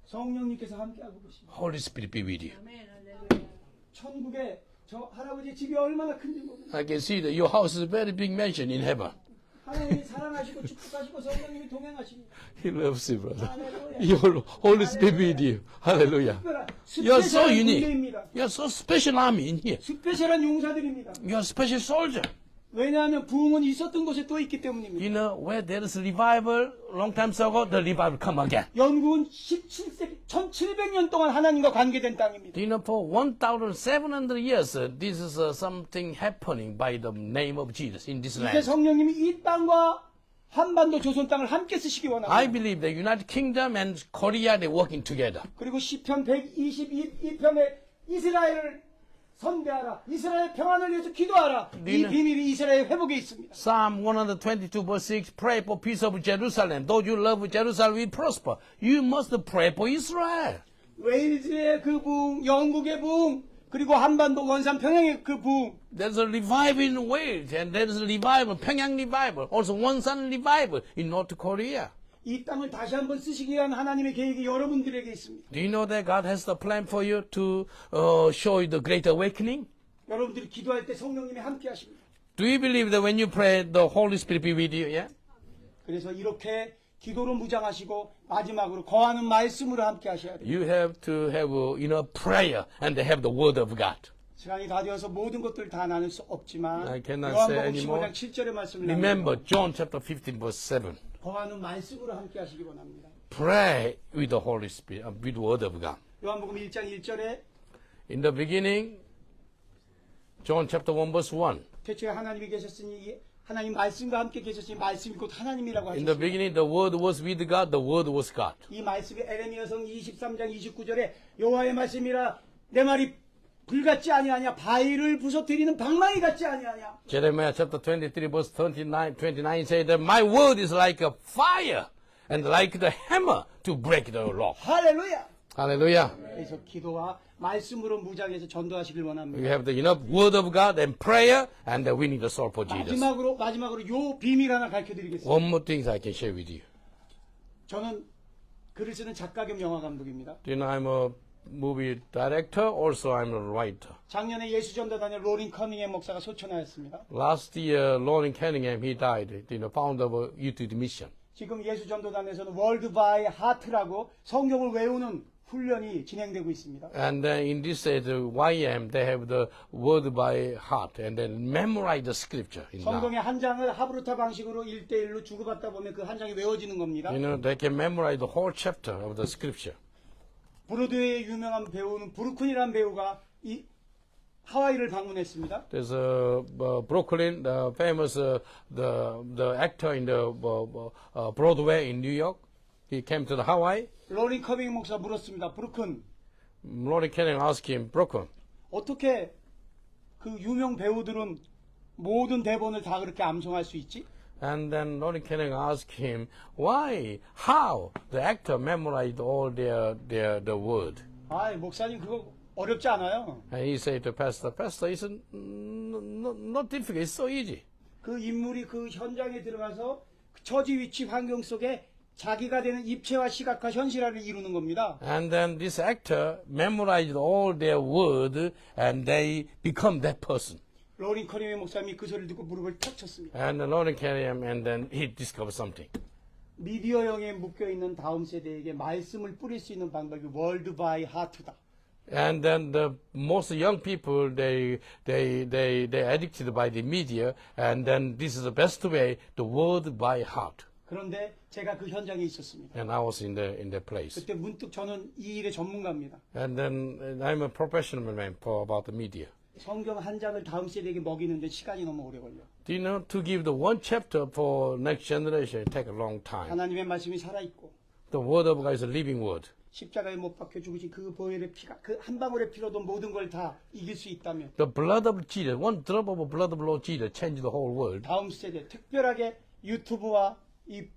성령님께서 함께하고 계십니다. Holy Spirit be with you. 천국에 저 할아버지 집이 얼마나 큰지 모릅니다. I can see that your house is a very big mansion in heaven. 하나님이 사랑하시고 축복하시고 성령님이 동행하십니다. He loves you, brother. 할렐루야. Your Holy Spirit be with you. Hallelujah. You are so 스페셜한 unique. 군대입니다. You are so special army in here. 스페셜한 용사들입니다. You are a special soldier. 왜냐하면 부흥은 있었던 곳에 또 있기 때문입니다. You know, where there is revival, long time ago, the revival come again. 영국은 17세기 1700년 동안 하나님과 관계된 땅입니다. Do you know, for 1,700 years, this is something happening by the name of Jesus in this 이제 land. 성령님이 이 땅과 한반도 조선 땅을 함께 쓰시기 I 원합니다. believe the United Kingdom and Korea, they're working together. 그리고 시편 122편에 이스라엘을 선대하라. 이스라엘 평안을 위해서 기도하라. 이 비밀이 이스라엘 회복에 있습니다. Psalm 122 verse 6, pray for peace of Jerusalem. Though you love Jerusalem, will prosper. You must pray for Israel. 웨일즈의 그 부흥, 영국의 부흥, 그리고 한반도 원산 평양의 그 부흥. There's a revival in Wales, and there's a revival, Pyongyang revival, also Wonsan revival in North Korea. 이 땅을 다시 한번 쓰시기 위한 하나님의 계획이 여러분들에게 있습니다. Do you know that God has the plan for you to show you the great awakening? 여러분들이 기도할 때 성령님이 함께 하십니다. Do you believe that when you pray, the Holy Spirit be with you? Yeah? 그래서 이렇게 기도로 무장하시고 마지막으로 거하는 말씀으로 함께 하셔야 돼요. You have to have prayer and have the word of God. 시간이 다 되어서 모든 것들을 다 나눌 수 없지만 I cannot say 요한복음 anymore. 15장 7절의 말씀을 Remember John chapter 15 verse 7. 거하는 말씀으로 함께 하시기 원합니다. Pray with the Holy Spirit, with the word of God. 요한복음 1장 1절에 In the beginning, John chapter 1 verse 1. 태초에 하나님이 계셨으니 하나님 말씀과 함께 계셨으니 말씀이 곧 하나님이라고 In the 하셨습니다. beginning, the word was with God, the word was God. 이 말씀이 에레미야성 23장 29절에 여호와의 말씀이라 내 말이 불같지 아니하냐 바위를 부서뜨리는 방망이 같지 아니하냐. Jeremiah chapter 23 verse 29 say that my word is like a fire and like the hammer to break the rock. 할렐루야. Hallelujah. 그래서 기도와 말씀으로 무장해서 전도하시길 원합니다. We have the enough word of God and prayer and we need a soul for Jesus. 마지막으로 요 비밀 하나 가르쳐드리겠습니다. One more thing I can share with you. 저는 글을 쓰는 작가 겸 영화 감독입니다. You know, I'm a movie director. Also, I'm a writer. 작년에 예수전도단의 로린 커닝햄 목사가 소천하였습니다. Last year, Lauren Cunningham, he died, founder of Youth Mission. 지금 예수전도단에서는 월드 바이 하트라고 성경을 외우는 훈련이 진행되고 있습니다. And in this the YM, they have the word by heart and then memorize the scripture. In that. 성경의 한 장을 하브루타 방식으로 1대1로 주고받다 보면 그 한 장이 외워지는 겁니다. They can memorize the whole chapter of the scripture. 브로드웨이의 유명한 배우는 브루큰이라는 배우가 이 하와이를 방문했습니다. There's Brooklyn, the famous the actor in the Broadway in New York. He came to the Hawaii. 로린 커밍 목사 물었습니다. 브루큰, Lauren Cunningham asked him, Brooklyn, 어떻게 그 유명 배우들은 모든 대본을 다 그렇게 암송할 수 있지? and then Lauren Cunningham asked him, why, how the actor memorized all the word. 아, 목사님 그거 어렵지 않아요. And he said to Pastor, it's not difficult, it's so easy. 그 인물이 그 현장에 들어가서 그 처지 위치 환경 속에 자기가 되는 입체와 시각화 현실화를 이루는 겁니다. And then this actor memorized all their word and they become that person. 로린 커닝의 목사님이 그 소리를 듣고 무릎을 탁 쳤습니다. And Lauren Cunningham, and then he discovered something. 미디어형에 묶여있는 다음 세대에게 말씀을 뿌릴 수 있는 방법이 월드 바이 하트다. And then the most young people, they addicted by the media, and then this is the best way, the word by heart. 그런데 제가 그 현장에 있었습니다. And I was in the place. 그때 문득 저는 이 일의 전문가입니다. And then I'm a professional man for about the media. 성경 한 장을 다음 세대에게 먹이는데 시간이 너무 오래 걸려. Do you know, to give the one chapter for next generation, it take a long time. 하나님의 말씀이 살아있고 The word of God is a living word. 십자가에 못 박혀 죽으신 그 보혈의 피가 그 한 방울의 피로도 모든 걸 다 이길 수 있다면 The blood of Jesus, one drop of blood of Lord Jesus changed the whole world. 다음 세대 특별하게 유튜브와 이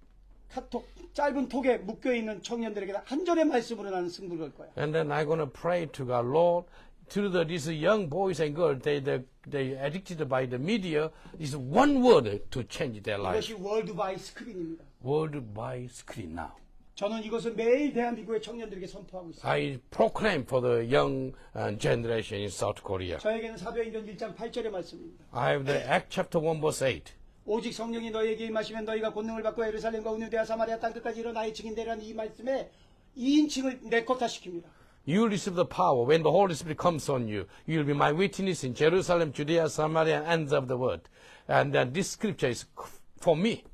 카톡 짧은 톡에 묶여있는 청년들에게 한 절의 말씀으로 나는 승부를 걸 거야. And then I'm going to pray to God, Lord, to these young boys and girls, they addicted by the media, is one word to change their life. 이것이 월드 바이 스크린입니다. Word by screen now. 저는 이것을 매일 대한민국의 청년들에게 선포하고 있습니다. I proclaim for the young generation in South Korea. 저에게는 사도행전 1장 8절의 말씀입니다. I have the Act chapter 1 verse 8. 오직 성령이 너희에게 임하시면 너희가 권능을 받고 예루살렘과 온유대와 사마리아 땅끝까지 이르러 나의 증인되라는 이 말씀에 2인칭을 네코타시킵니다. You will receive the power when the Holy Spirit comes on you. You will be my witness in Jerusalem, Judea, Samaria, and ends of the world. And then this scripture is for me.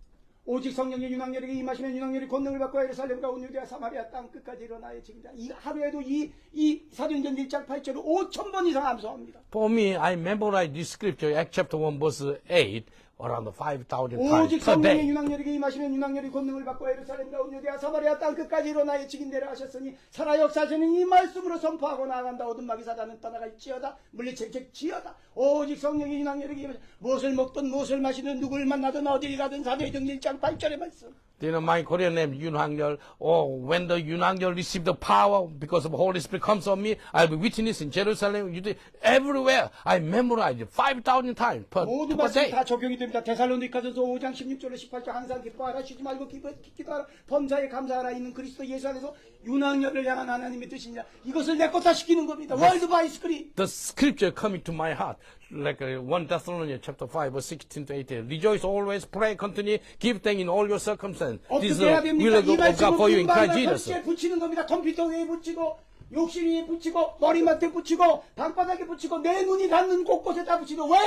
오직 성령의 윤학열에게 임하시면 윤학열이 권능을 받고 예루살렘과 온유대와 사마리아 땅끝까지 이르러 나의 증인되라. 이 하루에도 이 사도행전 1장 8절을 5,000번 이상 암송합니다. For me, I memorize this scripture, Act chapter 1 verse 8, around 5,000 times 오직 per 성령의 day. 윤학열에게 임하시면 윤학열이 권능을 받고 예루살렘과 온유대와 사마리아 땅끝까지 이르러 나의 증인되라 하셨으니 살아 역사하시는 이 말씀으로 선포하고 나아간다. 오둔마귀 사단은 떠나갈지어다. 물리책책지어다. 오직 성령의 윤학열에게 임하시면 무엇을 먹든 무엇을 마시든 누구를 만나든 어딜 가든 사도행전 1장 8절의 말씀. You know, my Korean name, Yoon Hang-yeol. Oh, when the Yoon Hang-yeol received the power because of the Holy Spirit comes on me, I'll be witness in Jerusalem, Judea, everywhere. I memorize it 5,000 times per 모든 말씀이 day. 다 적용이 됩니다. 데살로니가전서 5장 16절로 18절 항상 기뻐하라 쉬지 말고 기도하라 범사에 감사하라 있는 그리스도 예수 안에서 윤학열을 향한 하나님의 뜻이냐 이것을 내꺼다 시키는 겁니다. 월드 바이 스크린. The scripture coming to my heart, like 1 Thessalonians chapter 5, verse 16 to 18. Rejoice always, pray, continue, give thanks in all your circumstances. This is 어떻게 해야 the 됩니까? will 이 of God for you in Christ 말씀은 Jesus. 금방에 붙이는 겁니다. 컴퓨터 위에 붙이고 욕실 위에 붙이고 머리맡에 붙이고 방바닥에 붙이고 내 눈이 닿는 곳곳에 다 붙이고 왜?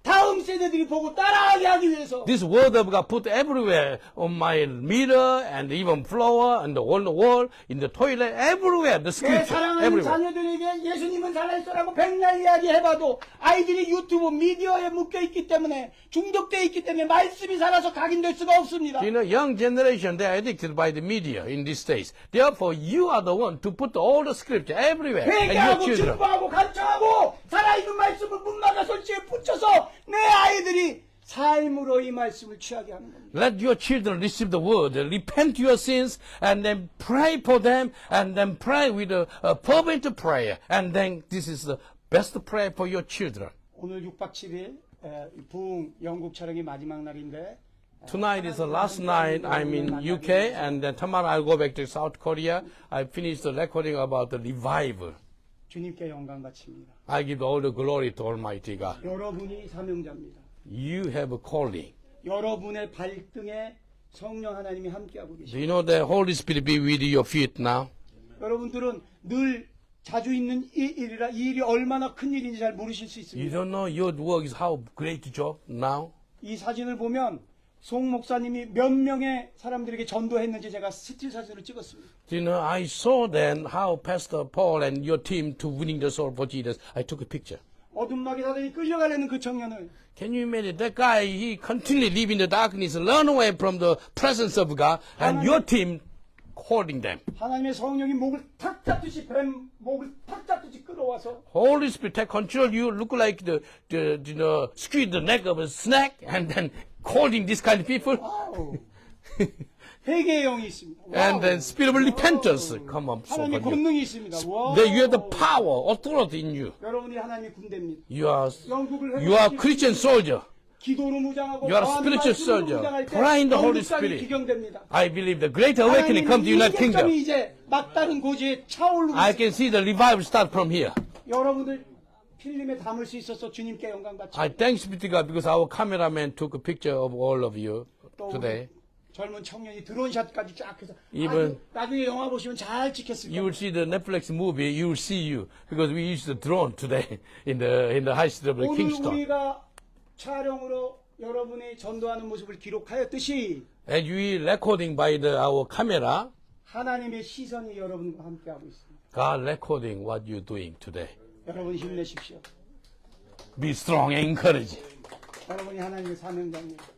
다음 세대들이 보고 따라하게 하기 위해서. This word of God put everywhere on my mirror and even floor and on the wall, in the toilet, everywhere. The 내 scripture, 사랑하는 everywhere. 자녀들에게 예수님은 살아있어라고 백날 이야기해봐도 아이들이 유튜브 미디어에 묶여있기 때문에 중독되어 있기 때문에 말씀이 살아서 각인될 수가 없습니다. You know, young generation, they are addicted by the media in these days. Therefore, you are the one to put all the scripture everywhere. And your 회개하고 children. 증거하고 간청하고 살아있는 말씀을 문마다 설치에 붙여서 내 아이들이 삶으로 이 말씀을 취하게 하는 겁니다. Let your children receive the word, repent your sins, and then pray for them, and then pray with a fervent prayer. And then this is the best prayer for your children. 오늘 6박 7일 부흥 영국 촬영이 마지막 날인데 Tonight is the last night I'm in UK, and then tomorrow I'll go back to South Korea. I finished the recording about the revival. 주님께 영광 바칩니다. I give all the glory to Almighty God. 여러분이 사명자입니다. You have a calling. 여러분의 발등에 성령 하나님이 함께하고 Do 계십니다. you know that Holy Spirit be with your feet now? 여러분들은 늘 자주 있는 이 일이라 이 일이 얼마나 큰 일인지 잘 모르실 수 You 있습니다. don't know your work is how great job now? 이 사진을 보면 송 목사님이 몇 명의 사람들에게 전도했는지 제가 스틸 사진을 찍었습니다. Do you know, I saw then how Pastor Paul and your team to winning the soul for Jesus. I took a picture. 어둠막에 사단이 끌려가려는 그 청년을 Can you imagine that guy? He continually live in the darkness, run away from the presence of God, and your team holding them. 하나님의 성령이 목을 탁 잡듯이 뱀 목을 탁 잡듯이 끌어와서 Holy Spirit take control. You look like squeeze the neck of a snake, and then holding this kind of people, 와우. 회개의 영이 있습니다. and then spirit of repentance come up so 하나님의 upon you. 권능이 있습니다. 와우. That you have the power, authority in you. 여러분이 하나님의 군대입니다. You are Christian soldier. 기도로 무장하고 You are a 거하는 spiritual 말씀으로 soldier. 무장할 때 Pray in the Holy 영국상이 Spirit. 기경됩니다. I believe the great awakening come to the United Kingdom. 하나님의 이제 막다른 고지에 차오르고 I 있습니다. can see the revival start from here. 여러분들 필름에 담을 수 있어서 주님께 영광 받지. I thanks be to God because our cameraman took a picture of all of you 또 today. 젊은 청년이 드론샷까지 쫙 해서 Even- 나중에 영화 보시면 잘 찍혔을 You 거예요. will see the Netflix movie. You will see you because we used the drone today in the high street of 오늘 Kingston. 우리가 촬영으로 여러분이 전도하는 모습을 기록하였듯이 And we recording by our camera. 하나님의 시선이 여러분과 함께하고 있습니다. God recording what you're doing today. 여러분 힘내십시오. Be strong and encourage. 여러분이 하나님의 사명자입니다.